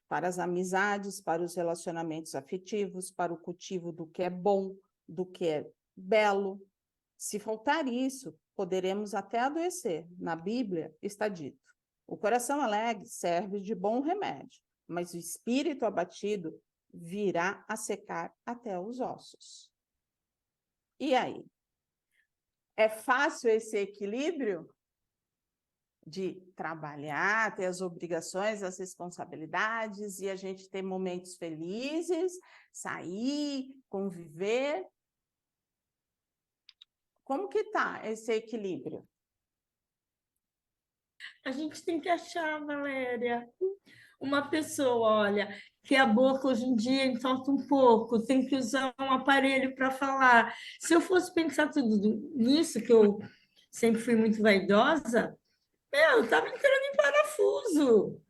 para as amizades, para os relacionamentos afetivos, para o cultivo do que é bom, do que é belo. Se faltar isso, poderemos até adoecer. Na Bíblia está dito: o coração alegre serve de bom remédio, mas o espírito abatido virá a secar até os ossos. E aí? É fácil esse equilíbrio? de trabalhar, ter as obrigações, as responsabilidades, e a gente ter momentos felizes, sair, conviver. Como que está esse equilíbrio? A gente tem que achar, Valéria, uma pessoa, olha, que a boca hoje em dia entorta um pouco, tem que usar um aparelho para falar. Se eu fosse pensar tudo nisso, que eu sempre fui muito vaidosa, eu estava entrando em parafuso.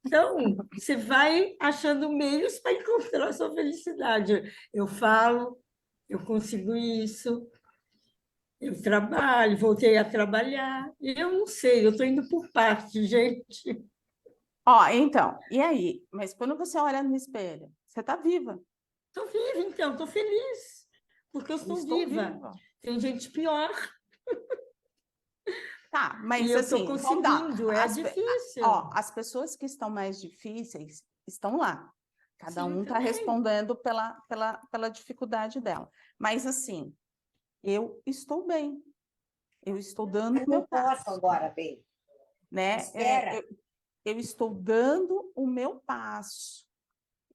Então, você vai achando meios para encontrar a sua felicidade. Eu falo, eu consigo isso, eu trabalho, voltei a trabalhar. E eu não sei, eu estou indo por parte, gente. Ó, então, e aí? Mas quando você olha no espelho, você está viva. Estou viva, então, estou feliz, porque eu estou viva. Tem gente pior. Tá, mas e eu assim, estou conseguindo, é difícil. Ó, as pessoas que estão mais difíceis estão lá. Cada um está respondendo pela dificuldade dela. Mas assim, eu estou bem. Eu estou dando o meu passo. Agora, bem. Né? Espera. Eu estou dando o meu passo.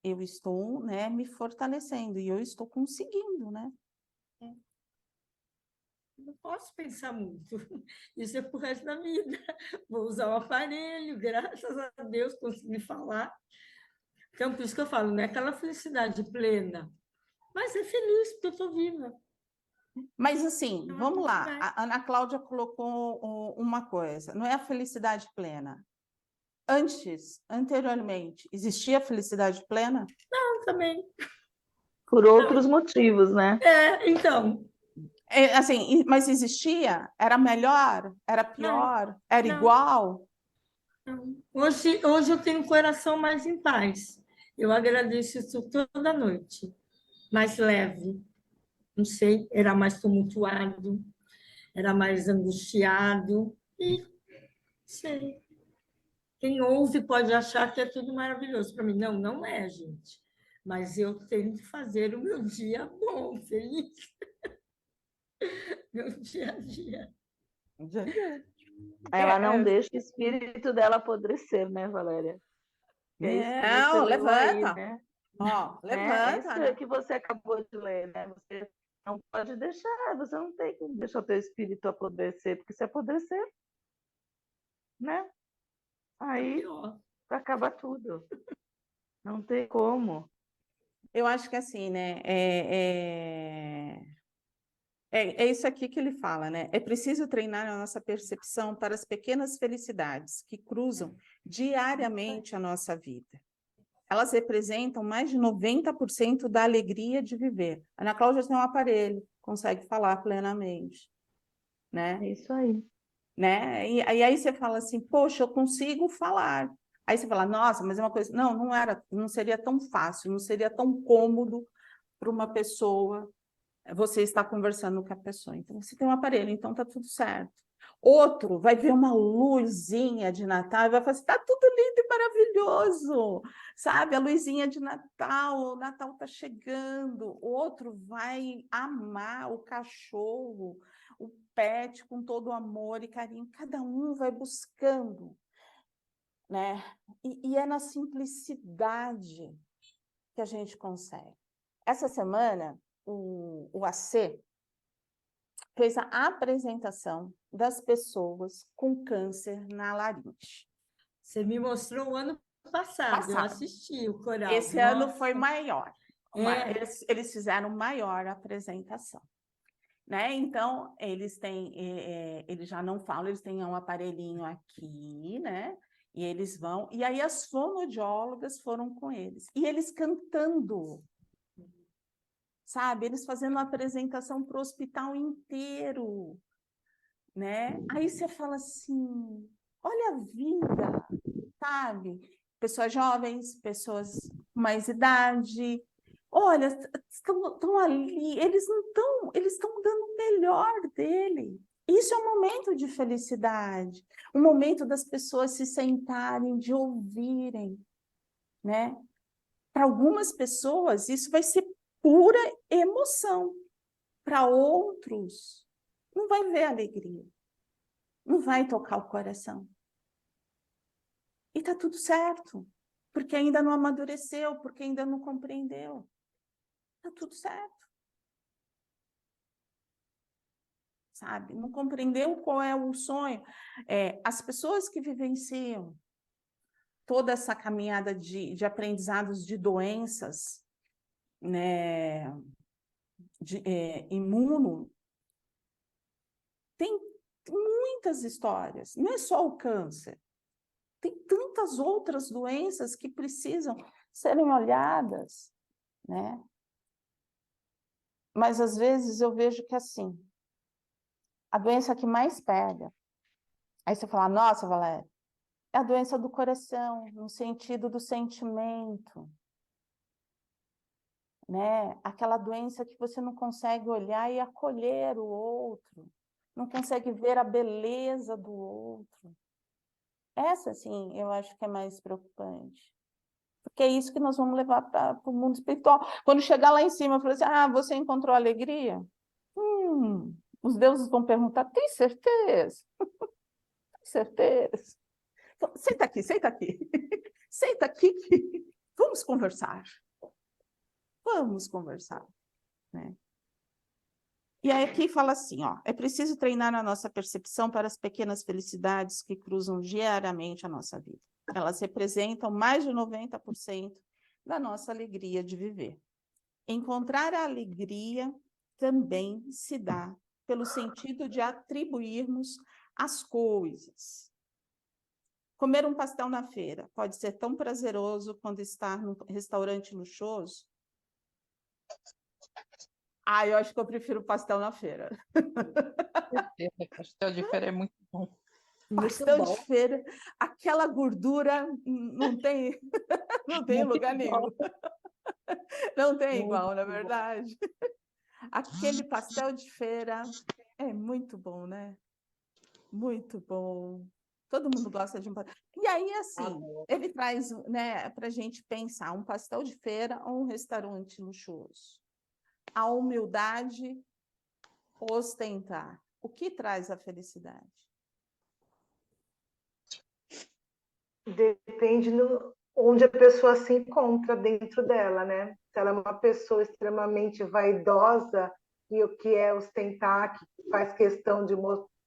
Eu estou, né, me fortalecendo e eu estou conseguindo, né? Não posso pensar muito. Isso é pro resto da vida. Vou usar o aparelho, graças a Deus consegui falar. Então, por isso que eu falo, não é aquela felicidade plena, mas é feliz porque eu estou viva. Mas assim, vamos lá. A Ana Cláudia colocou uma coisa, não é a felicidade plena. Anteriormente, existia felicidade plena? Não, também. Por outros motivos, né? Então. Assim, mas existia? Era melhor? Era pior? Não, era não. igual? Não. Hoje eu tenho um coração mais em paz. Eu agradeço isso toda noite. Mais leve. Não sei, era mais tumultuado, era mais angustiado. E sei. Quem ouve pode achar que é tudo maravilhoso. Para mim, não, não é, gente. Mas eu tenho que fazer o meu dia bom, feliz. Meu dia a dia. Ela não deixa o espírito dela apodrecer, né, Valéria? É isso que você Não, leu levanta. aí, né? Ó, É levanta. isso que você acabou de ler, né? Você não pode deixar, você não tem que deixar o teu espírito apodrecer, porque se apodrecer, né? Aí acaba tudo. Não tem como. Eu acho que assim, né? É isso aqui que ele fala, né? É preciso treinar a nossa percepção para as pequenas felicidades que cruzam diariamente a nossa vida. Elas representam mais de 90% da alegria de viver. A Ana Cláudia tem um aparelho, consegue falar plenamente, né? É isso aí. Né? E aí você fala assim, poxa, eu consigo falar. Aí você fala, nossa, mas é uma coisa... Não, não seria tão fácil, não seria tão cômodo para uma pessoa você estar conversando com a pessoa. Então, você tem um aparelho, então tá tudo certo. Outro vai ver uma luzinha de Natal e vai falar assim, tá tudo lindo e maravilhoso, sabe? A luzinha de Natal, o Natal tá chegando. Outro vai amar o cachorro, o pet com todo o amor e carinho. Cada um vai buscando, né? E é na simplicidade que a gente consegue. Essa semana, o AC fez a apresentação das pessoas com câncer na laringe. Você me mostrou o ano passado, eu assisti o coral. Esse ano foi maior. Eles fizeram maior apresentação. Né? Então, eles já não falam, eles têm um aparelhinho aqui, né? E eles vão... E aí as fonoaudiólogas foram com eles. E eles cantando, sabe? Eles fazendo uma apresentação para o hospital inteiro, né? Aí você fala assim, olha a vida, sabe? Pessoas jovens, pessoas com mais idade, olha, estão ali, eles estão dando o melhor dele. Isso é um momento de felicidade, um momento das pessoas se sentarem, de ouvirem, né? Para algumas pessoas, isso vai ser pura emoção. Para outros, não vai ver alegria. não vai tocar o coração. E tá tudo certo, porque ainda não amadureceu, porque ainda não compreendeu. Tá tudo certo. Sabe? Não compreendeu qual é o sonho. As pessoas que vivenciam toda essa caminhada de aprendizados de doenças, né, imuno, tem muitas histórias, não é só o câncer. Tem tantas outras doenças que precisam serem olhadas, né? Mas, às vezes, eu vejo que, assim, a doença que mais pega, aí você fala, nossa, Valéria, é a doença do coração, no sentido do sentimento, né? Aquela doença que você não consegue olhar e acolher o outro, não consegue ver a beleza do outro. Essa, sim, eu acho que é mais preocupante. Porque é isso que nós vamos levar para o mundo espiritual. Quando chegar lá em cima, eu falo assim, você encontrou alegria? Os deuses vão perguntar, tem certeza? Tem certeza? Então, senta aqui, senta aqui. Senta aqui, vamos conversar. Vamos conversar, né? E aí aqui fala assim, é preciso treinar a nossa percepção para as pequenas felicidades que cruzam diariamente a nossa vida. Elas representam mais de 90% da nossa alegria de viver. Encontrar a alegria também se dá pelo sentido de atribuirmos as coisas. Comer um pastel na feira pode ser tão prazeroso quando estar num restaurante luxuoso? Eu acho que eu prefiro pastel na feira. Pastel de feira é muito bom. Pastel de feira, aquela gordura não tem, não tem lugar nenhum. Não tem igual, na verdade. Aquele pastel de feira é muito bom, né? Muito bom. Todo mundo gosta de um pastel. E aí, assim, ele traz, né, para a gente pensar um pastel de feira ou um restaurante luxuoso. A humildade, ostentar. O que traz a felicidade? Depende onde a pessoa se encontra dentro dela, né? Se ela é uma pessoa extremamente vaidosa e o que é ostentar, que faz questão de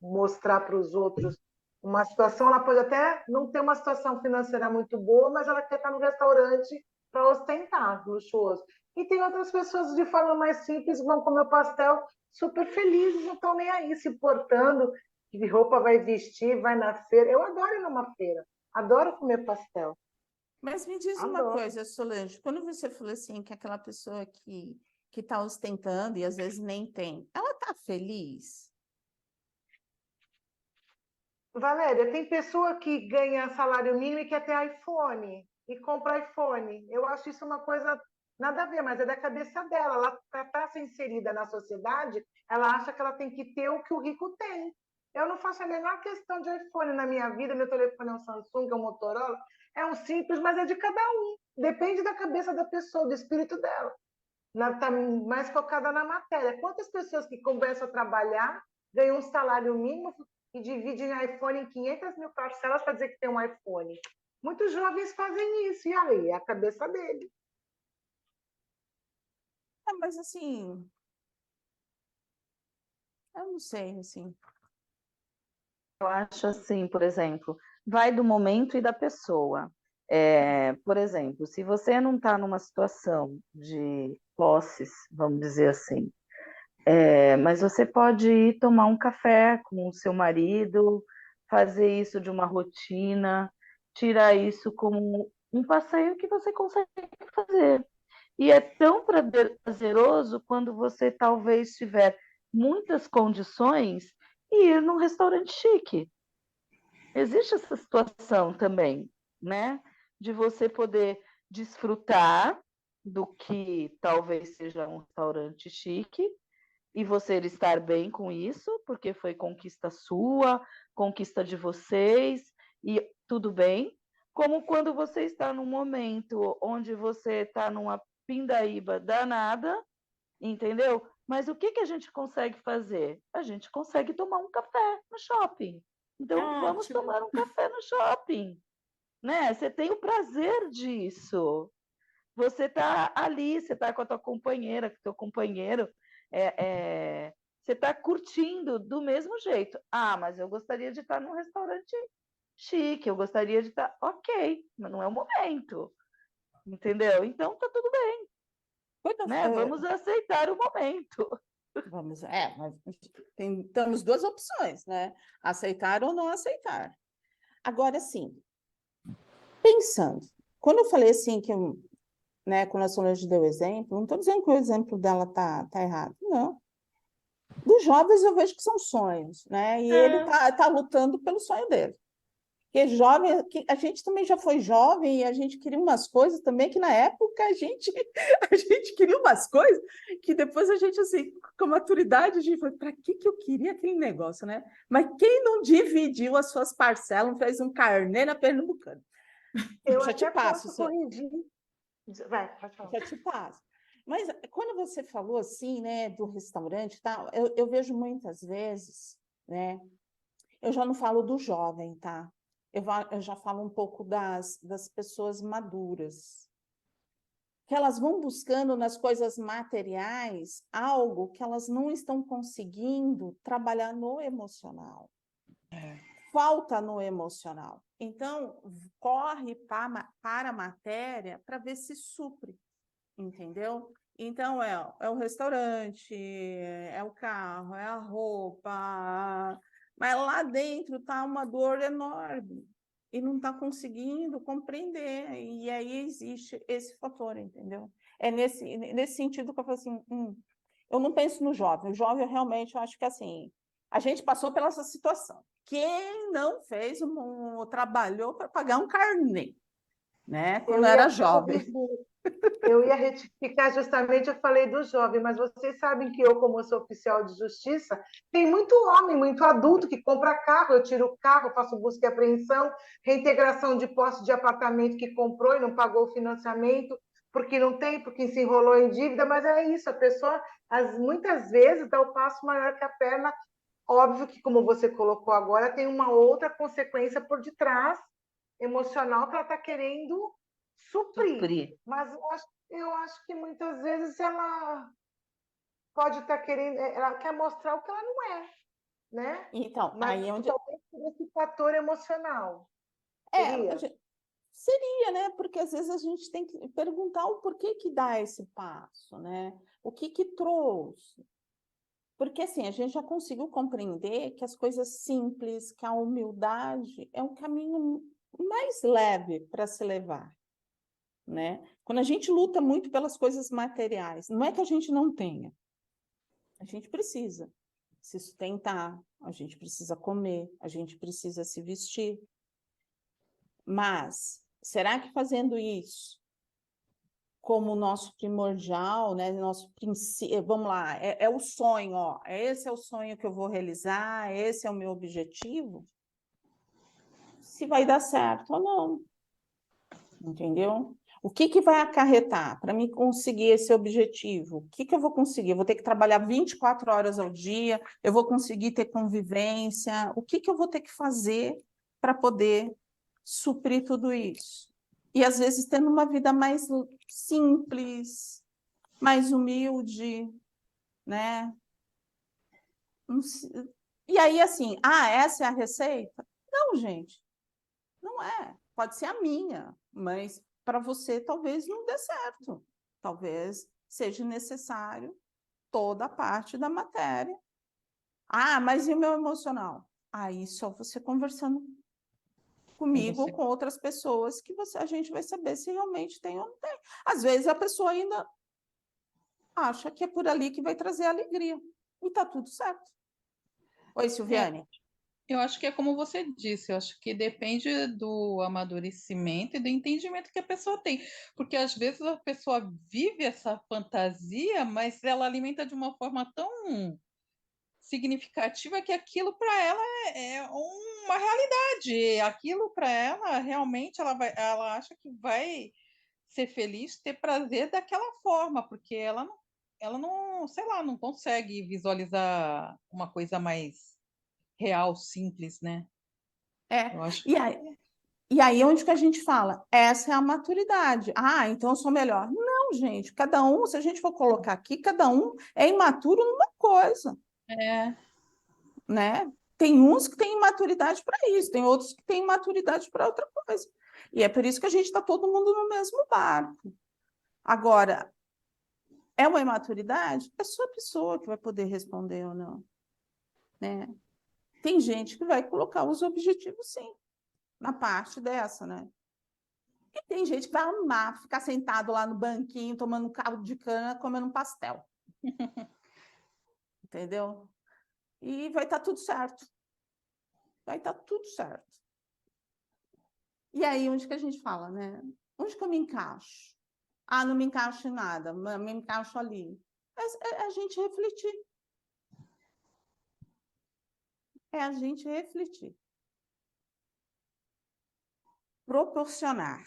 mostrar para os outros uma situação, ela pode até não ter uma situação financeira muito boa, mas ela quer estar no restaurante para ostentar, luxuoso. E tem outras pessoas de forma mais simples, vão comer o pastel super felizes, não estão nem aí se portando, que roupa vai vestir, vai na feira. Eu adoro ir numa feira. Adoro comer pastel. Mas me diz uma coisa, Solange, quando você falou assim que aquela pessoa que está ostentando e às vezes nem tem, ela está feliz? Valéria, tem pessoa que ganha salário mínimo e quer ter iPhone e compra iPhone. Eu acho isso uma coisa nada a ver, mas é da cabeça dela. Ela está se inserida na sociedade, ela acha que ela tem que ter o que o rico tem. Eu não faço a menor questão de iPhone na minha vida, meu telefone é um Samsung, é um Motorola, é um simples, mas é de cada um. Depende da cabeça da pessoa, do espírito dela. Está mais focada na matéria. Quantas pessoas que começam a trabalhar, ganham um salário mínimo e dividem iPhone em 500 mil parcelas para dizer que tem um iPhone? Muitos jovens fazem isso, e aí? É a cabeça dele. Mas assim, eu não sei, assim. Eu acho assim, por exemplo, vai do momento e da pessoa. Por exemplo, se você não está numa situação de posses, vamos dizer assim, mas você pode ir tomar um café com o seu marido, fazer isso de uma rotina, tirar isso como um passeio que você consegue fazer. E é tão prazeroso quando você talvez tiver muitas condições e ir num restaurante chique. Existe essa situação também, né? De você poder desfrutar do que talvez seja um restaurante chique e você estar bem com isso, porque foi conquista sua, conquista de vocês, e tudo bem. Como quando você está num momento onde você está numa pindaíba danada, entendeu? Mas o que a gente consegue fazer? A gente consegue tomar um café no shopping. Então, vamos Ótimo. tomar um café no shopping, né? Você tem o prazer disso. Você está ali, você está com a tua companheira, com o teu companheiro, você está curtindo do mesmo jeito. Ah, mas eu gostaria de estar num restaurante chique, eu gostaria de estar... Ok, mas não é o momento, entendeu? Então, tá tudo bem, né? Vamos aceitar o momento. Mas temos duas opções, né? Aceitar ou não aceitar. Agora, sim, pensando, quando eu falei assim que, né, quando a Solange deu exemplo, não estou dizendo que o exemplo dela tá errado, não. Dos jovens eu vejo que são sonhos, né? E ele tá lutando pelo sonho dele. Porque jovem, a gente também já foi jovem e a gente queria umas coisas também que na época a gente queria umas coisas que depois a gente, assim, com maturidade, a gente falou, para que eu queria aquele negócio, né? Mas quem não dividiu as suas parcelas, não fez um carnê na Pernambucana? Eu Já te até passo. posso corrigir. Vai, pode falar. Já te passo. Mas quando você falou assim, né, do restaurante e tal, eu vejo muitas vezes, né? Eu já não falo do jovem, tá? Eu já falo um pouco das pessoas maduras, que elas vão buscando nas coisas materiais algo que elas não estão conseguindo trabalhar no emocional. Falta no emocional. Então, corre para a matéria para ver se supre, entendeu? Então, é o restaurante, é o carro, é a roupa, mas lá dentro está uma dor enorme e não está conseguindo compreender. E aí existe esse fator, entendeu? É nesse sentido que eu falo assim, eu não penso no jovem. O jovem, eu realmente eu acho que assim, a gente passou pela essa situação. Quem não fez trabalhou para pagar um carnê, né? Quando era jovem. Eu ia retificar justamente, eu falei do jovem, mas vocês sabem que eu, como sou oficial de justiça, tem muito homem, muito adulto que compra carro, eu tiro o carro, faço busca e apreensão, reintegração de posse de apartamento que comprou e não pagou o financiamento, porque não tem, porque se enrolou em dívida, mas é isso, a pessoa, muitas vezes, dá o passo maior que a perna. Óbvio que, como você colocou agora, tem uma outra consequência por detrás, emocional, que ela está querendo suprir. Mas eu acho que muitas vezes ela pode estar querendo, ela quer mostrar o que ela não é, né? Então, mas aí é onde... talvez por esse fator emocional. Seria, né? Porque às vezes a gente tem que perguntar o porquê que dá esse passo, né? O que trouxe? Porque assim, a gente já conseguiu compreender que as coisas simples, que a humildade é um caminho mais leve para se levar, né? Quando a gente luta muito pelas coisas materiais, não é que a gente não tenha, a gente precisa se sustentar, a gente precisa comer, a gente precisa se vestir. Mas será que fazendo isso como nosso primordial, né, nosso princípio, vamos lá, é o sonho, ó, esse é o sonho que eu vou realizar, esse é o meu objetivo, se vai dar certo ou não, entendeu? O que vai acarretar para mim conseguir esse objetivo? O que eu vou conseguir? Eu vou ter que trabalhar 24 horas ao dia, eu vou conseguir ter convivência, o que eu vou ter que fazer para poder suprir tudo isso? E, às vezes, tendo uma vida mais simples, mais humilde, né? E aí, assim, essa é a receita? Não, gente, não é. Pode ser a minha, mas para você talvez não dê certo. Talvez seja necessário toda a parte da matéria. Mas e o meu emocional? Aí só você conversando comigo ou com outras pessoas que a gente vai saber se realmente tem ou não tem. Às vezes a pessoa ainda acha que é por ali que vai trazer alegria. E tá tudo certo. Oi, Silviane. Eu acho que é como você disse, eu acho que depende do amadurecimento e do entendimento que a pessoa tem. Porque às vezes a pessoa vive essa fantasia, mas ela alimenta de uma forma tão significativa que aquilo para ela é uma realidade. Aquilo para ela realmente ela acha que vai ser feliz, ter prazer daquela forma, porque ela não, sei lá, não consegue visualizar uma coisa mais real, simples, né? Eu acho E aí onde que a gente fala? Essa é a maturidade. Ah, então eu sou melhor. Não, gente, cada um, se a gente for colocar aqui, cada um é imaturo numa coisa, né? Tem uns que têm maturidade para isso, tem outros que têm maturidade para outra coisa. E é por isso que a gente está todo mundo no mesmo barco. Agora, é uma imaturidade? É só a pessoa que vai poder responder ou não, né? Tem gente que vai colocar os objetivos, sim, na parte dessa, né? E tem gente que vai amar ficar sentado lá no banquinho, tomando um caldo de cana, comendo um pastel. Entendeu? E vai estar tudo certo. Vai estar tudo certo. E aí, onde que a gente fala, né? Onde que eu me encaixo? Ah, não me encaixo em nada, me encaixo ali. É a gente refletir. É a gente refletir. Proporcionar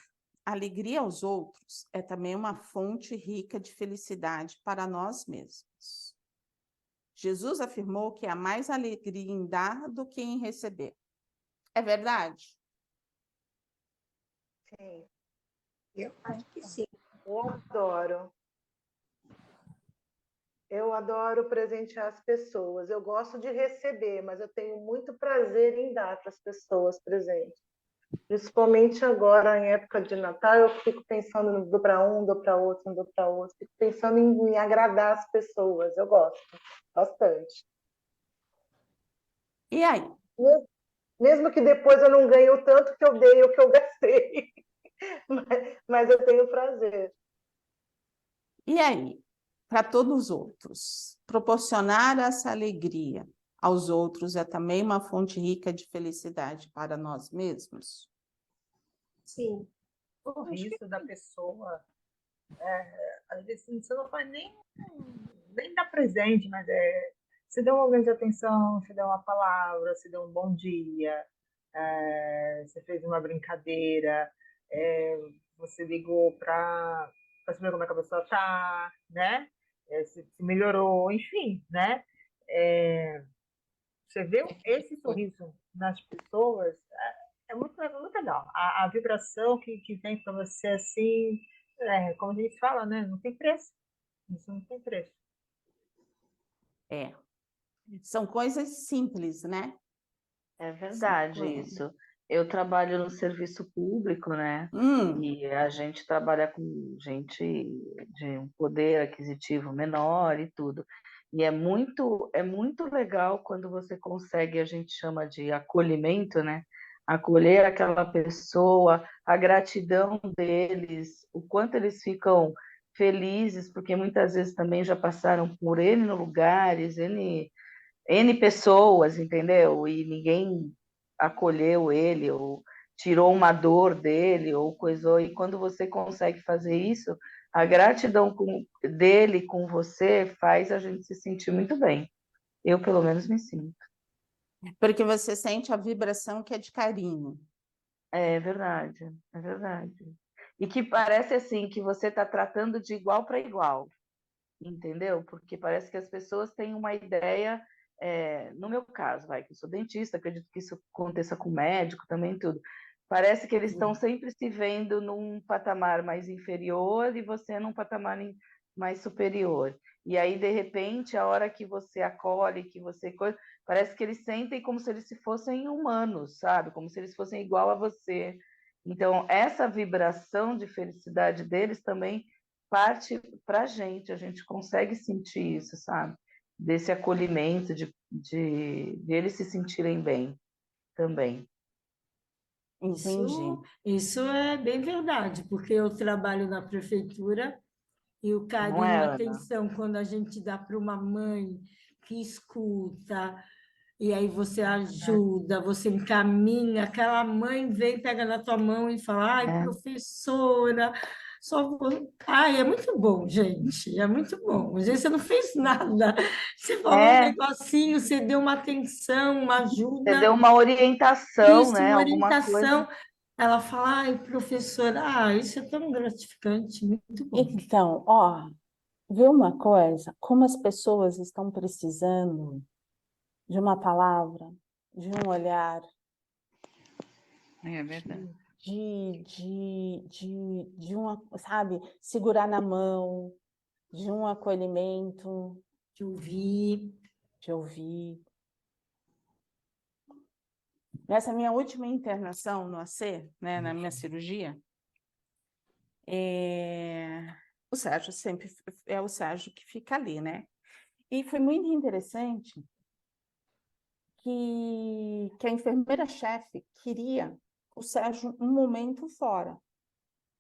alegria aos outros é também uma fonte rica de felicidade para nós mesmos. Jesus afirmou que há mais alegria em dar do que em receber. É verdade? Sim. Eu acho que sim. Eu adoro. Eu adoro presentear as pessoas. Eu gosto de receber, mas eu tenho muito prazer em dar para as pessoas presentes. Principalmente agora, em época de Natal, eu fico pensando no dou para um, dou para outro, não dou para outro. Fico pensando em agradar as pessoas. Eu gosto bastante. E aí? Mesmo que depois eu não ganhe o tanto que eu dei, o que eu gastei. Mas eu tenho prazer. E aí? Para todos os outros, proporcionar essa alegria aos outros é também uma fonte rica de felicidade para nós mesmos? Sim. O sorriso da pessoa, às vezes você não faz nem dar presente, mas você deu um momento de atenção, você deu uma palavra, você deu um bom dia, você fez uma brincadeira, você ligou para saber como é que a pessoa está, né? Se melhorou, enfim, né? Você vê esse sorriso nas pessoas, é muito legal. A vibração que vem para você, assim, como a gente fala, né? Não tem preço. Isso não tem preço. São coisas simples, né? É verdade isso. Eu trabalho no serviço público, né? E a gente trabalha com gente de um poder aquisitivo menor e tudo. E é muito legal quando você consegue, a gente chama de acolhimento, né? Acolher aquela pessoa, a gratidão deles, o quanto eles ficam felizes, porque muitas vezes também já passaram por N lugares, N pessoas, entendeu? E ninguém acolheu ele, ou tirou uma dor dele, ou coisou. E quando você consegue fazer isso, a gratidão dele com você faz a gente se sentir muito bem. Eu, pelo menos, me sinto. Porque você sente a vibração que é de carinho. É verdade, é verdade. E que parece assim, que você está tratando de igual para igual, entendeu? Porque parece que as pessoas têm uma ideia. No meu caso, que eu sou dentista, acredito que isso aconteça com médico também, tudo. Parece que eles estão sempre se vendo num patamar mais inferior e você num patamar mais superior. E aí, de repente, a hora que você acolhe, parece que eles sentem como se eles fossem humanos, sabe? Como se eles fossem igual a você. Então, essa vibração de felicidade deles também parte para a gente consegue sentir isso, sabe? Desse acolhimento, de eles se sentirem bem também. Entendi. Isso é bem verdade, porque eu trabalho na prefeitura e o carinho e a atenção quando a gente dá para uma mãe que escuta, e aí você ajuda, você encaminha, aquela mãe vem, pega na tua mão e fala, ai, professora, Ai, é muito bom, gente, é muito bom. Às vezes você não fez nada, você falou um negocinho, você deu uma atenção, uma ajuda. Você deu uma orientação, isso, né? uma Alguma orientação. coisa. Ela fala, ai, professora, isso é tão gratificante, muito bom. Então, vê uma coisa, como as pessoas estão precisando de uma palavra, de um olhar, É verdade. de uma, sabe, segurar na mão, de um acolhimento, De ouvir. de ouvir. Nessa minha última internação no AC, né, na minha cirurgia, o Sérgio sempre é o Sérgio que fica ali, né? E foi muito interessante que a enfermeira-chefe queria o Sérgio um momento fora.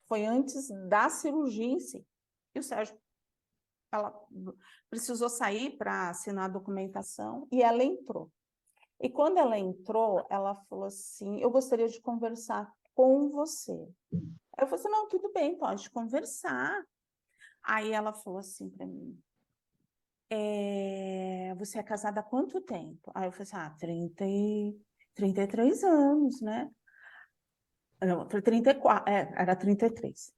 Foi antes da cirurgia em si. E o Sérgio, ela precisou sair para assinar a documentação e ela entrou. E quando ela entrou, ela falou assim, eu gostaria de conversar com você. Aí eu falei assim, não, tudo bem, pode conversar. Aí ela falou assim para mim, você é casada há quanto tempo? Aí eu falei assim, 33 anos, né? Não, foi 34, era 33.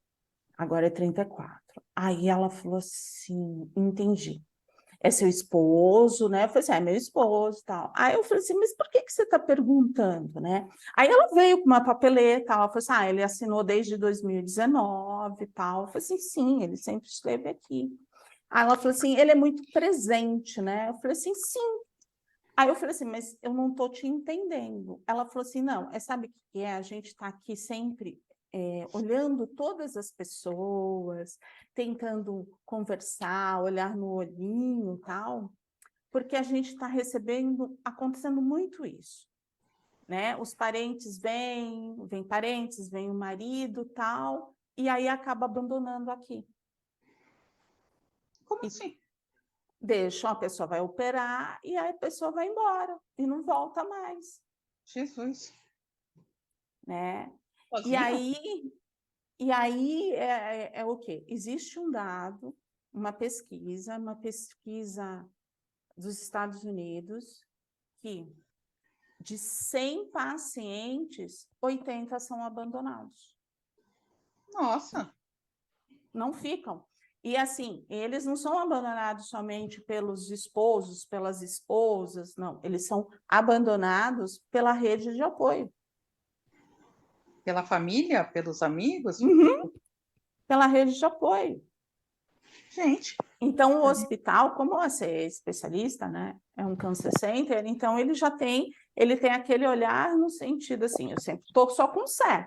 Agora é 34. Aí ela falou assim, entendi. É seu esposo, né? Eu falei assim, é meu esposo e tal. Aí eu falei assim, mas por que você está perguntando, né? Aí ela veio com uma papeleta, ela falou assim, ele assinou desde 2019 e tal. Eu falei assim, sim, ele sempre esteve aqui. Aí ela falou assim, ele é muito presente, né? Eu falei assim, sim. Aí eu falei assim, mas eu não estou te entendendo. Ela falou assim, não, sabe o que é? A gente está aqui sempre olhando todas as pessoas, tentando conversar, olhar no olhinho e tal, porque a gente está acontecendo muito isso, né? Os parentes vêm parentes, vem o marido tal, e aí acaba abandonando aqui. Como assim? Deixa, a pessoa vai operar e aí a pessoa vai embora e não volta mais. Jesus. Né? Sozinha? E aí é o quê? Existe um dado, uma pesquisa dos Estados Unidos, que de 100 pacientes, 80 são abandonados. Nossa. Não ficam. E assim, eles não são abandonados somente pelos esposos, pelas esposas, não. Eles são abandonados pela rede de apoio. Pela família? Pelos amigos? Uhum. Pela rede de apoio. Gente. Então, o hospital, como você é especialista, né, é um cancer center, então ele tem aquele olhar no sentido assim, eu sempre estou só com CE.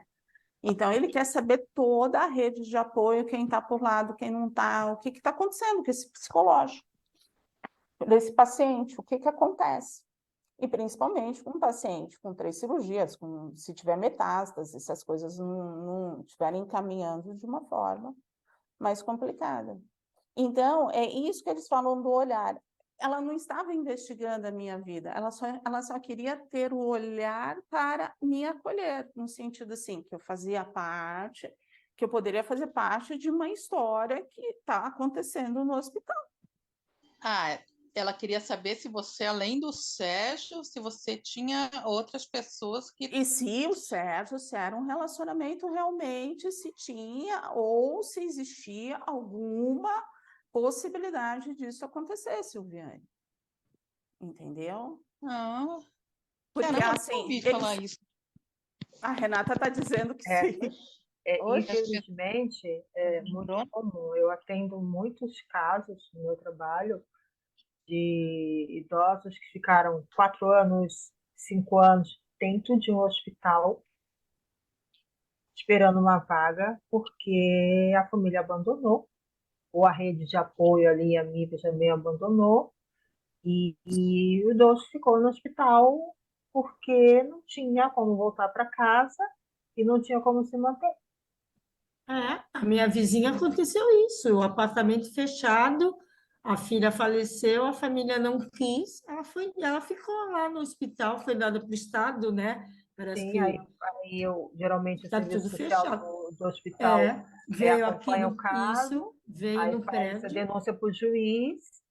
Então, ele quer saber toda a rede de apoio, quem está por lado, quem não está, o que está acontecendo com esse psicológico desse paciente, o que acontece. E principalmente com um paciente com 3 cirurgias, se tiver metástase, se as coisas não estiverem caminhando de uma forma mais complicada. Então, é isso que eles falam do olhar. Ela não estava investigando a minha vida, ela só queria ter o olhar para me acolher, no sentido assim, que eu fazia parte, que eu poderia fazer parte de uma história que está acontecendo no hospital. Ah, ela queria saber se você, além do Sérgio, se você tinha outras pessoas que... E se o Sérgio, se era um relacionamento realmente, se tinha ou se existia alguma possibilidade disso acontecer, Silviane. Entendeu? Ah, porque caramba, assim, eu ouvi falar isso. A Renata está dizendo que sim. Infelizmente, é muito comum. Eu atendo muitos casos no meu trabalho de idosos que ficaram 4 anos, 5 anos dentro de um hospital esperando uma vaga porque a família abandonou, ou a rede de apoio ali, amigos também abandonou, e o idoso ficou no hospital porque não tinha como voltar para casa e não tinha como se manter. A minha vizinha aconteceu isso, o apartamento fechado, a filha faleceu, a família não quis, ela ficou lá no hospital, foi dada para o Estado, né? Parece Sim, que aí geralmente o está serviço tudo social fechado. do hospital Veio aqui acompanha o caso, veio aí no faz a prédio. denúncia para o juiz,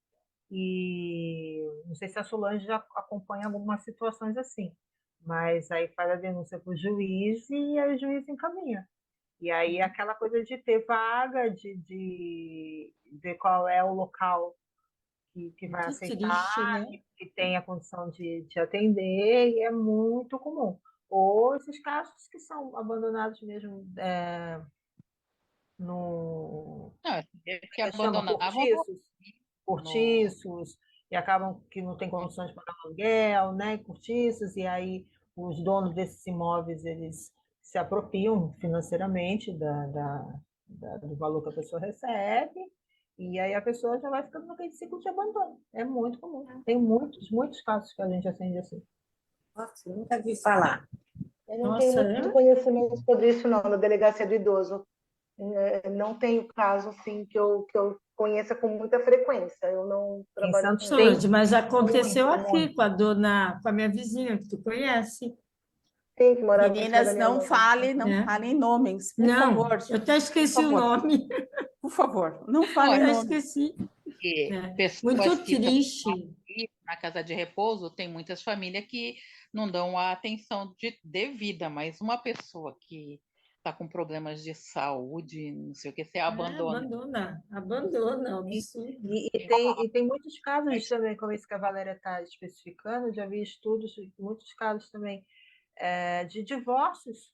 e não sei se a Solange já acompanha algumas situações assim, mas aí faz a denúncia para o juiz e aí o juiz encaminha. E aí aquela coisa de ter vaga, de ver qual é o local que vai Que aceitar, triste, né? que tem a condição de atender, e é muito comum. ou esses casos que são abandonados mesmo no Não, esses que que chama abandonavam cortiços, e acabam que não tem condições de pagar aluguel, né? Cortiços, e aí os donos desses imóveis eles se apropriam financeiramente do valor que a pessoa recebe, e aí a pessoa já vai ficando naquele ciclo de abandono. É muito comum. Tem muitos casos que a gente atende assim. Nossa, nunca vi falar. Eu não tenho muito conhecimento sobre isso, não, na delegacia do idoso. Não tenho caso assim que eu conheça com muita frequência. Eu não trabalho com Solange, mas aconteceu muito, aqui com a minha vizinha, que tu conhece. Sim, que morava em cima da Meninas, minha não mãe. falem nomes, por Não, favor. eu até esqueci Por o favor. nome. Por favor, não falem Eu nomes. esqueci. Pessoas Muito que triste. na casa de repouso, tem muitas famílias que não dão a atenção devida, mas uma pessoa que está com problemas de saúde, não sei o que, você abandona. Abandona, absurdo. E tem muitos casos também, como esse que a Valéria está especificando, já vi estudos, muitos casos também de divórcios,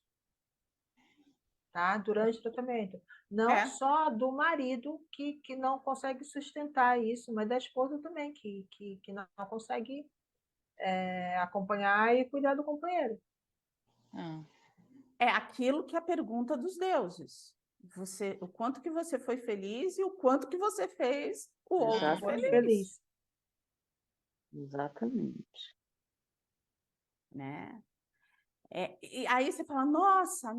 tá? Durante o tratamento. Não só do marido que não consegue sustentar isso, mas da esposa também, que não consegue acompanhar e cuidar do companheiro. É aquilo que é a pergunta dos deuses. O quanto que você foi feliz e o quanto que você fez o outro feliz. Exatamente. Né? E aí você fala, nossa.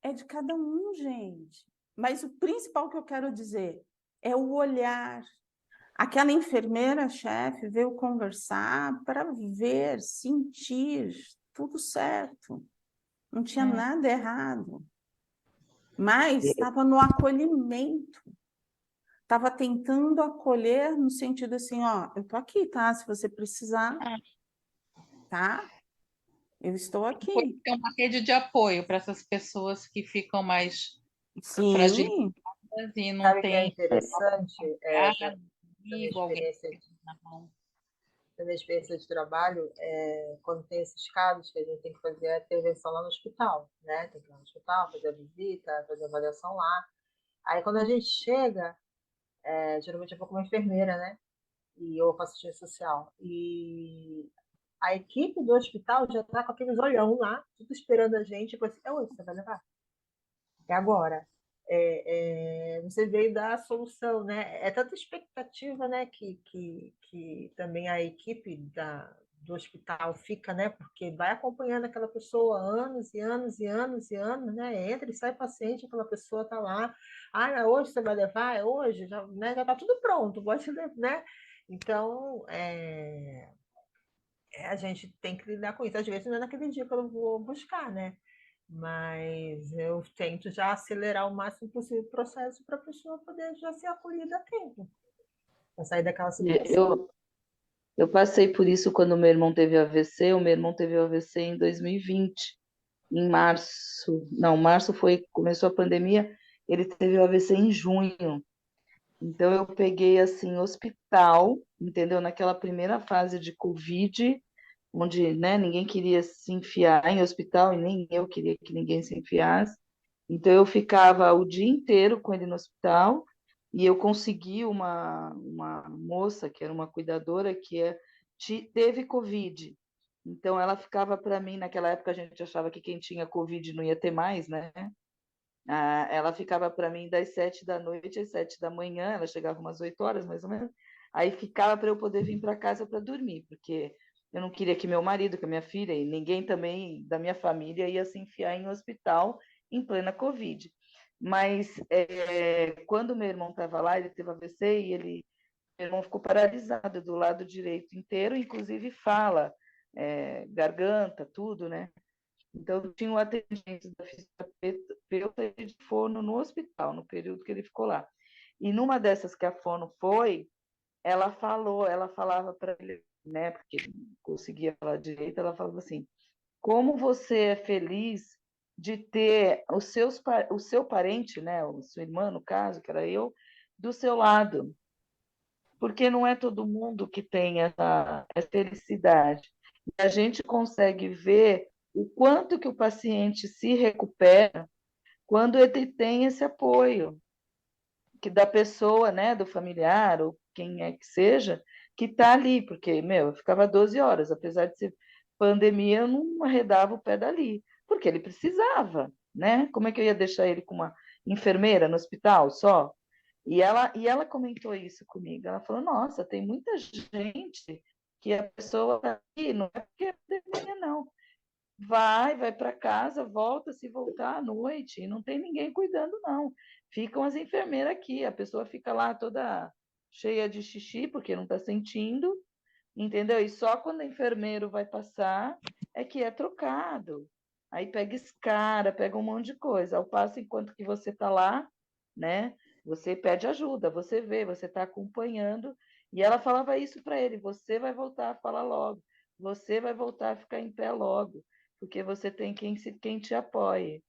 É de cada um, gente. Mas o principal que eu quero dizer é o olhar. Aquela enfermeira-chefe veio conversar para ver, sentir, tudo certo. Não tinha nada errado. Mas estava no acolhimento. Estava tentando acolher no sentido assim, ó, eu estou aqui, tá? Se você precisar, tá? Eu estou aqui. É uma rede de apoio para essas pessoas que ficam mais fragilizadas e não Sabe tem. que é interessante? Na minha experiência de trabalho, quando tem esses casos que a gente tem que fazer a intervenção lá no hospital, né? Tem que ir lá no hospital, fazer a visita, fazer a avaliação lá. Aí quando a gente chega, geralmente eu vou com uma enfermeira, né? Ou com assistente social. E a equipe do hospital já está com aqueles olhão lá, tudo esperando a gente, tipo assim, é hoje que você vai levar? É agora. Você veio dar a solução, né? É tanta expectativa, né, que também a equipe do hospital fica, né? Porque vai acompanhando aquela pessoa anos e anos e anos e anos, né? Entra e sai paciente, aquela pessoa está lá. Ah, hoje você vai levar? É hoje? Já, né? Já está tudo pronto, pode, né? Então, a gente tem que lidar com isso. Às vezes não é naquele dia que eu vou buscar, né? Mas eu tento já acelerar o máximo possível o processo para a pessoa poder já ser acolhida a tempo, para sair daquela situação. Eu passei por isso quando meu irmão teve AVC. O meu irmão teve AVC em 2020, em março. Não, março começou a pandemia, ele teve o AVC em junho. Então eu peguei assim hospital, entendeu? Naquela primeira fase de Covid, onde, né, ninguém queria se enfiar em hospital e nem eu queria que ninguém se enfiasse. Então eu ficava o dia inteiro com ele no hospital e eu consegui uma moça que era uma cuidadora teve Covid. Então ela ficava para mim, naquela época a gente achava que quem tinha Covid não ia ter mais, né? Ela ficava para mim das 7 da noite às 7 da manhã, ela chegava umas 8 horas mais ou menos, aí ficava para eu poder vir para casa para dormir, porque eu não queria que meu marido, que a minha filha e ninguém também da minha família ia se enfiar em um hospital em plena Covid. Mas quando meu irmão estava lá, ele teve AVC e meu irmão ficou paralisado do lado direito inteiro, inclusive fala, garganta, tudo, né? Então, tinha um atendimento da fisioterapeuta de fono no hospital, no período que ele ficou lá. E numa dessas que a fono foi, ela falava para ele, né, porque ele conseguia falar direito, ela falava assim, como você é feliz de ter o seu parente, né, o sua irmã, no caso, que era eu, do seu lado. Porque não é todo mundo que tem essa felicidade. A gente consegue ver o quanto que o paciente se recupera quando ele tem esse apoio que da pessoa, né, do familiar ou quem é que seja, que está ali, porque, meu, eu ficava 12 horas, apesar de ser pandemia, eu não arredava o pé dali, porque ele precisava, né? Como é que eu ia deixar ele com uma enfermeira no hospital só? E ela comentou isso comigo. Ela falou: nossa, tem muita gente que a pessoa está aqui, não é porque é pandemia, não. Vai para casa, volta se voltar à noite, e não tem ninguém cuidando, não. Ficam as enfermeiras aqui, a pessoa fica lá toda cheia de xixi, porque não está sentindo, entendeu? E só quando o enfermeiro vai passar é que é trocado. Aí pega escara, pega um monte de coisa. Ao passo, enquanto que você está lá, né? Você pede ajuda, você vê, você está acompanhando. E ela falava isso para ele: você vai voltar a falar logo, você vai voltar a ficar em pé logo, porque você tem quem te apoie.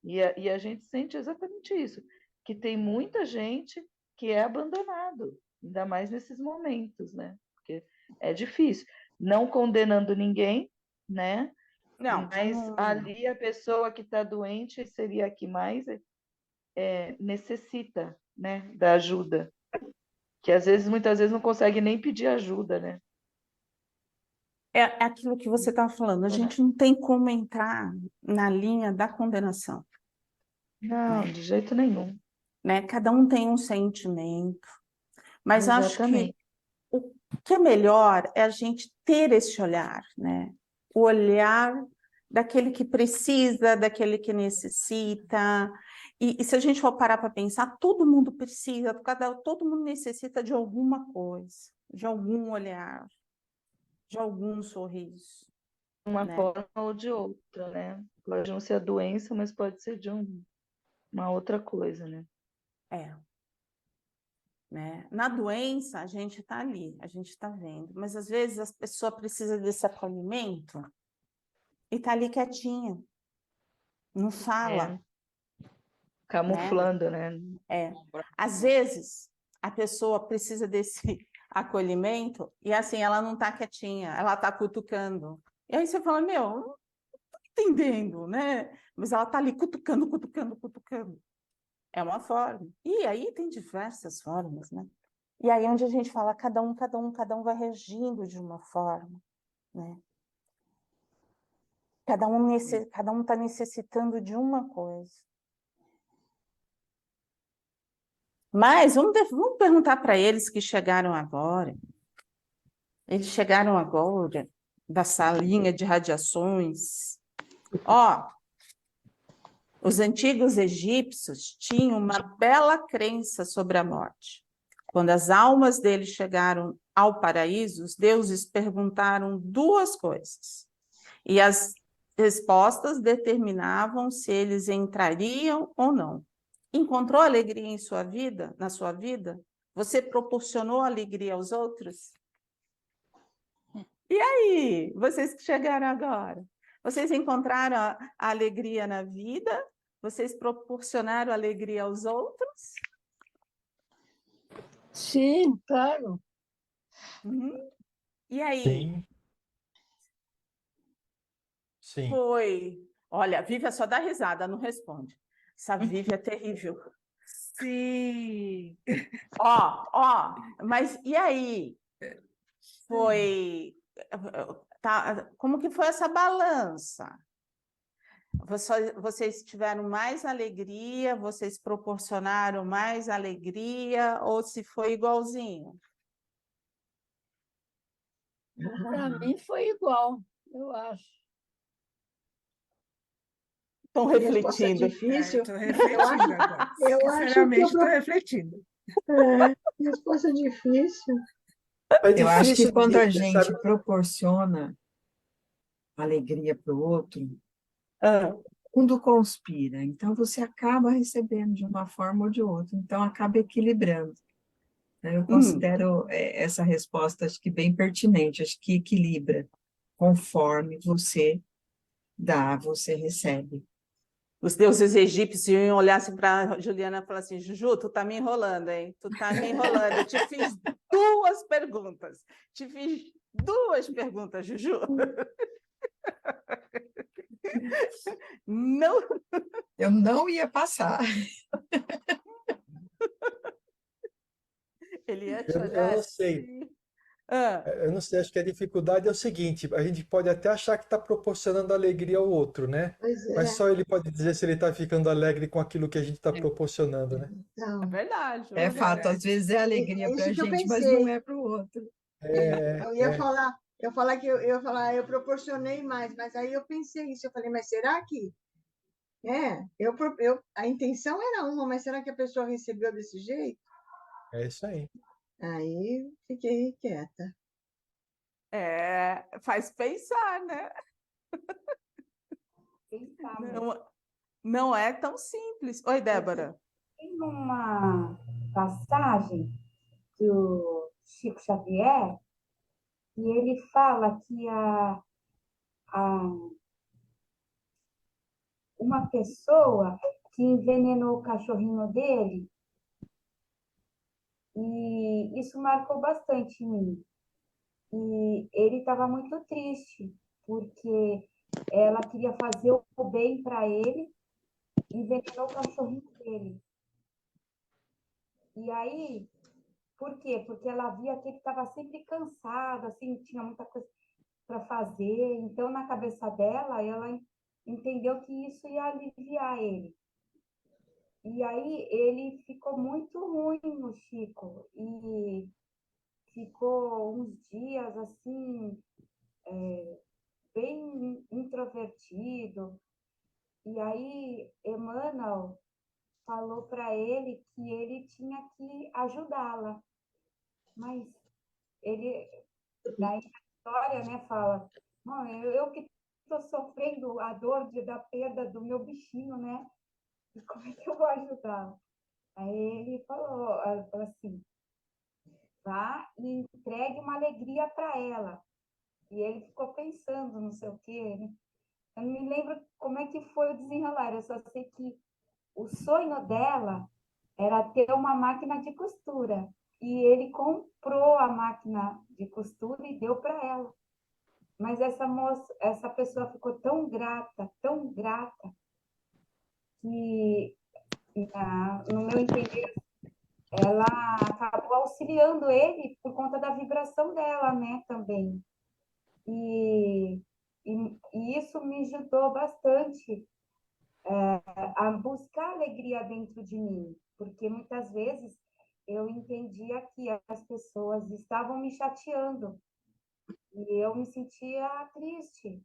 E a gente sente exatamente isso, que tem muita gente que é abandonado, ainda mais nesses momentos, né? Porque é difícil. Não condenando ninguém, né? Não, Mas ali a pessoa que está doente seria a que mais necessita, né, da ajuda. Que às vezes, muitas vezes, não consegue nem pedir ajuda, né? é aquilo que você estava falando, a gente não tem como entrar na linha da condenação. Não, né? de jeito nenhum. Né? Cada um tem um sentimento, mas acho que Exatamente. o que é melhor é a gente ter esse olhar, né? O olhar daquele que precisa, daquele que necessita. E se a gente for parar para pensar, todo mundo precisa, todo mundo necessita de alguma coisa, de algum olhar, de algum sorriso. De uma né? forma ou de outra, né? Pode não ser a doença, mas pode ser de uma outra coisa, né? Né? Na doença, a gente está ali, a gente está vendo, mas às vezes a pessoa precisa desse acolhimento e está ali quietinha, não fala. Camuflando, né? Às vezes, a pessoa precisa desse acolhimento e assim, ela não está quietinha, ela está cutucando. E aí você fala, meu, não estou entendendo, né? Mas ela está ali cutucando, cutucando, cutucando. É uma forma. E aí tem diversas formas, né? E aí onde a gente fala, cada um vai reagindo de uma forma, né? Cada um está necessitando de uma coisa. Mas vamos perguntar para eles que chegaram agora. Eles chegaram agora da salinha de radiações. Os antigos egípcios tinham uma bela crença sobre a morte. Quando as almas deles chegaram ao paraíso, os deuses perguntaram duas coisas. E as respostas determinavam se eles entrariam ou não. Encontrou alegria em sua vida, na sua vida? Você proporcionou alegria aos outros? E aí, vocês que chegaram agora? Vocês encontraram a alegria na vida? Vocês proporcionaram alegria aos outros? Sim, claro. E aí? Sim. Sim. Foi. Olha, a Vívia só dá risada, não responde. Essa Vívia é terrível. Sim. Mas e aí? Foi. Como que foi essa balança? Vocês tiveram mais alegria? Vocês proporcionaram mais alegria? Ou se foi igualzinho? Para mim foi igual, eu acho. Estão refletindo. Difícil. Estou refletindo agora. Sinceramente, estou refletindo. Resposta difícil. Eu acho que quando a gente proporciona alegria para o outro, o mundo conspira. Então, você acaba recebendo de uma forma ou de outra. Então, acaba equilibrando. Eu considero essa resposta, acho que bem pertinente. Acho que equilibra. Conforme você dá, você recebe. Os deuses egípcios iam olhar assim para a Juliana e falar assim, Juju, tu tá me enrolando, hein? Tu tá me enrolando. Eu te fiz 2 perguntas. Te fiz 2 perguntas, Juju. Não. Eu não ia passar. Ele ia te Eu olhar não sei. assim. Ah, Eu não sei, acho que a dificuldade é o seguinte: a gente pode até achar que está proporcionando alegria ao outro, né? Pois Mas é. só ele pode dizer se ele está ficando alegre com aquilo que a gente está proporcionando, né? é Então, verdade. É fato, às vezes é alegria É para a isso que eu gente, mas não pensei. é para o outro. Eu ia falar, eu proporcionei mais, mas aí eu pensei isso, eu falei, mas será que a intenção era uma, mas será que a pessoa recebeu desse jeito? É isso aí. Aí fiquei quieta. Faz pensar, né? Não é tão simples. Oi, Débora. Tem uma passagem do Chico Xavier e ele fala que uma pessoa que envenenou o cachorrinho dele, e isso marcou bastante em mim. E ele estava muito triste, porque ela queria fazer o bem para ele e envenenou o cachorrinho dele. E aí, por quê? Porque ela via que ele estava sempre cansado, assim, tinha muita coisa para fazer. Então, na cabeça dela, ela entendeu que isso ia aliviar ele. E aí, ele ficou muito ruim, o Chico, e ficou uns dias, assim, bem introvertido. E aí, Emmanuel falou para ele que ele tinha que ajudá-la. Mas ele, na história, né, fala, eu que estou sofrendo a dor da perda do meu bichinho, né? E como é que eu vou ajudar? Aí ele falou assim, vá e entregue uma alegria para ela. E ele ficou pensando, não sei o quê, né? Eu não me lembro como é que foi o desenrolar, eu só sei que o sonho dela era ter uma máquina de costura. E ele comprou a máquina de costura e deu para ela. Mas essa pessoa ficou tão grata, que, no meu entender, ela acabou auxiliando ele por conta da vibração dela, né, também. E isso me ajudou bastante a buscar alegria dentro de mim, porque muitas vezes eu entendia que as pessoas estavam me chateando e eu me sentia triste.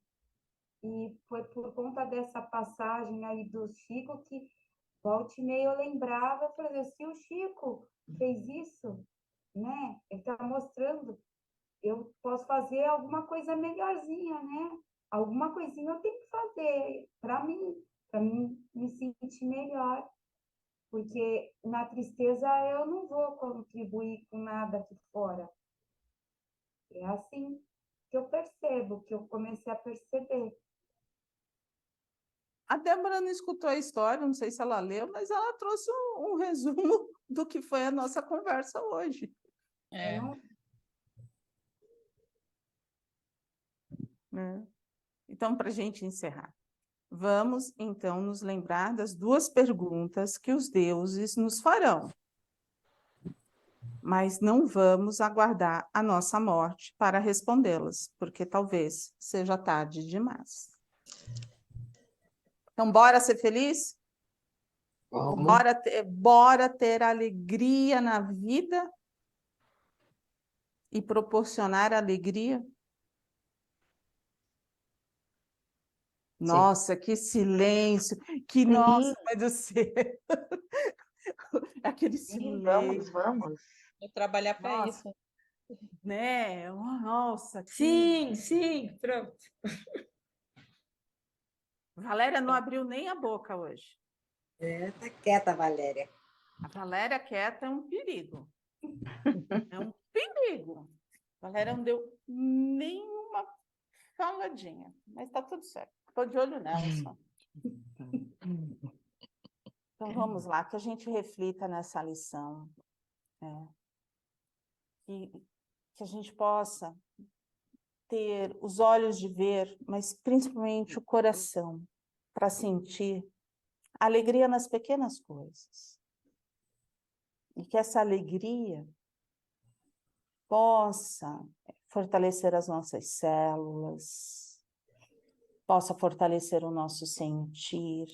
E foi por conta dessa passagem aí do Chico que volta e meia eu lembrava, eu falei, se o Chico fez isso, né? Ele está mostrando, eu posso fazer alguma coisa melhorzinha, né? Alguma coisinha eu tenho que fazer para mim me sentir melhor, porque na tristeza eu não vou contribuir com nada aqui fora. É assim que eu percebo, que eu comecei a perceber. A Débora não escutou a história, não sei se ela leu, mas ela trouxe um resumo do que foi a nossa conversa hoje. Então, para a gente encerrar, vamos, então, nos lembrar das 2 perguntas que os deuses nos farão. Mas não vamos aguardar a nossa morte para respondê-las, porque talvez seja tarde demais. Então, bora ser feliz? Vamos. Bora ter alegria na vida e proporcionar alegria? Nossa, que silêncio! Que nossa, mãe do céu! Aquele silêncio. Vamos. Vou trabalhar para isso. Né? Nossa, Sim, pronto. Valéria não abriu nem a boca hoje. Tá quieta, Valéria. A Valéria quieta é um perigo. É um perigo. A Valéria não deu nenhuma faladinha, mas está tudo certo. Estou de olho nela só. Então vamos lá, que a gente reflita nessa lição. Que a gente possa ter os olhos de ver, mas principalmente o coração, para sentir alegria nas pequenas coisas. E que essa alegria possa fortalecer as nossas células, possa fortalecer o nosso sentir,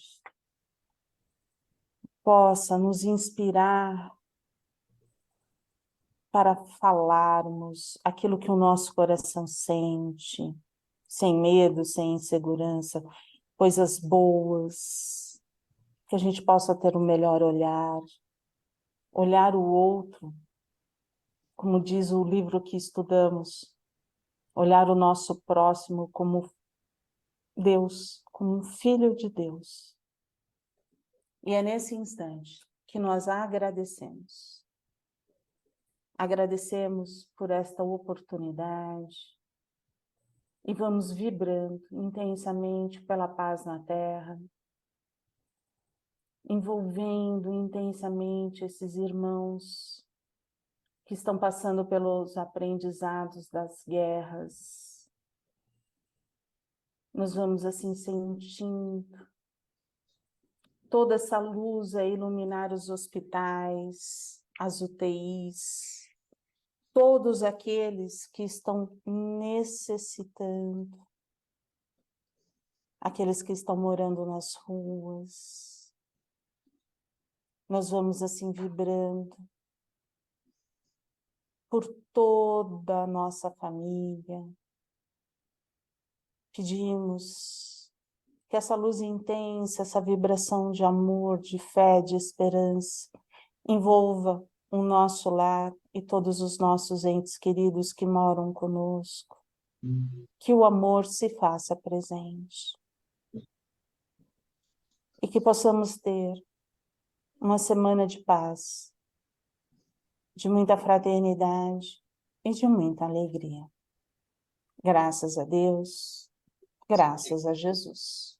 possa nos inspirar para falarmos aquilo que o nosso coração sente, sem medo, sem insegurança, coisas boas, que a gente possa ter o melhor olhar, olhar o outro, como diz o livro que estudamos, olhar o nosso próximo como Deus, como um filho de Deus. E é nesse instante que nós agradecemos. Agradecemos por esta oportunidade e vamos vibrando intensamente pela paz na Terra, envolvendo intensamente esses irmãos que estão passando pelos aprendizados das guerras. Nós vamos assim sentindo toda essa luz a iluminar os hospitais, as UTIs, todos aqueles que estão necessitando, aqueles que estão morando nas ruas. Nós vamos assim vibrando por toda a nossa família. Pedimos que essa luz intensa, essa vibração de amor, de fé, de esperança, envolva o nosso lar e todos os nossos entes queridos que moram conosco. Que o amor se faça presente. E que possamos ter uma semana de paz, de muita fraternidade e de muita alegria. Graças a Deus, graças a Jesus.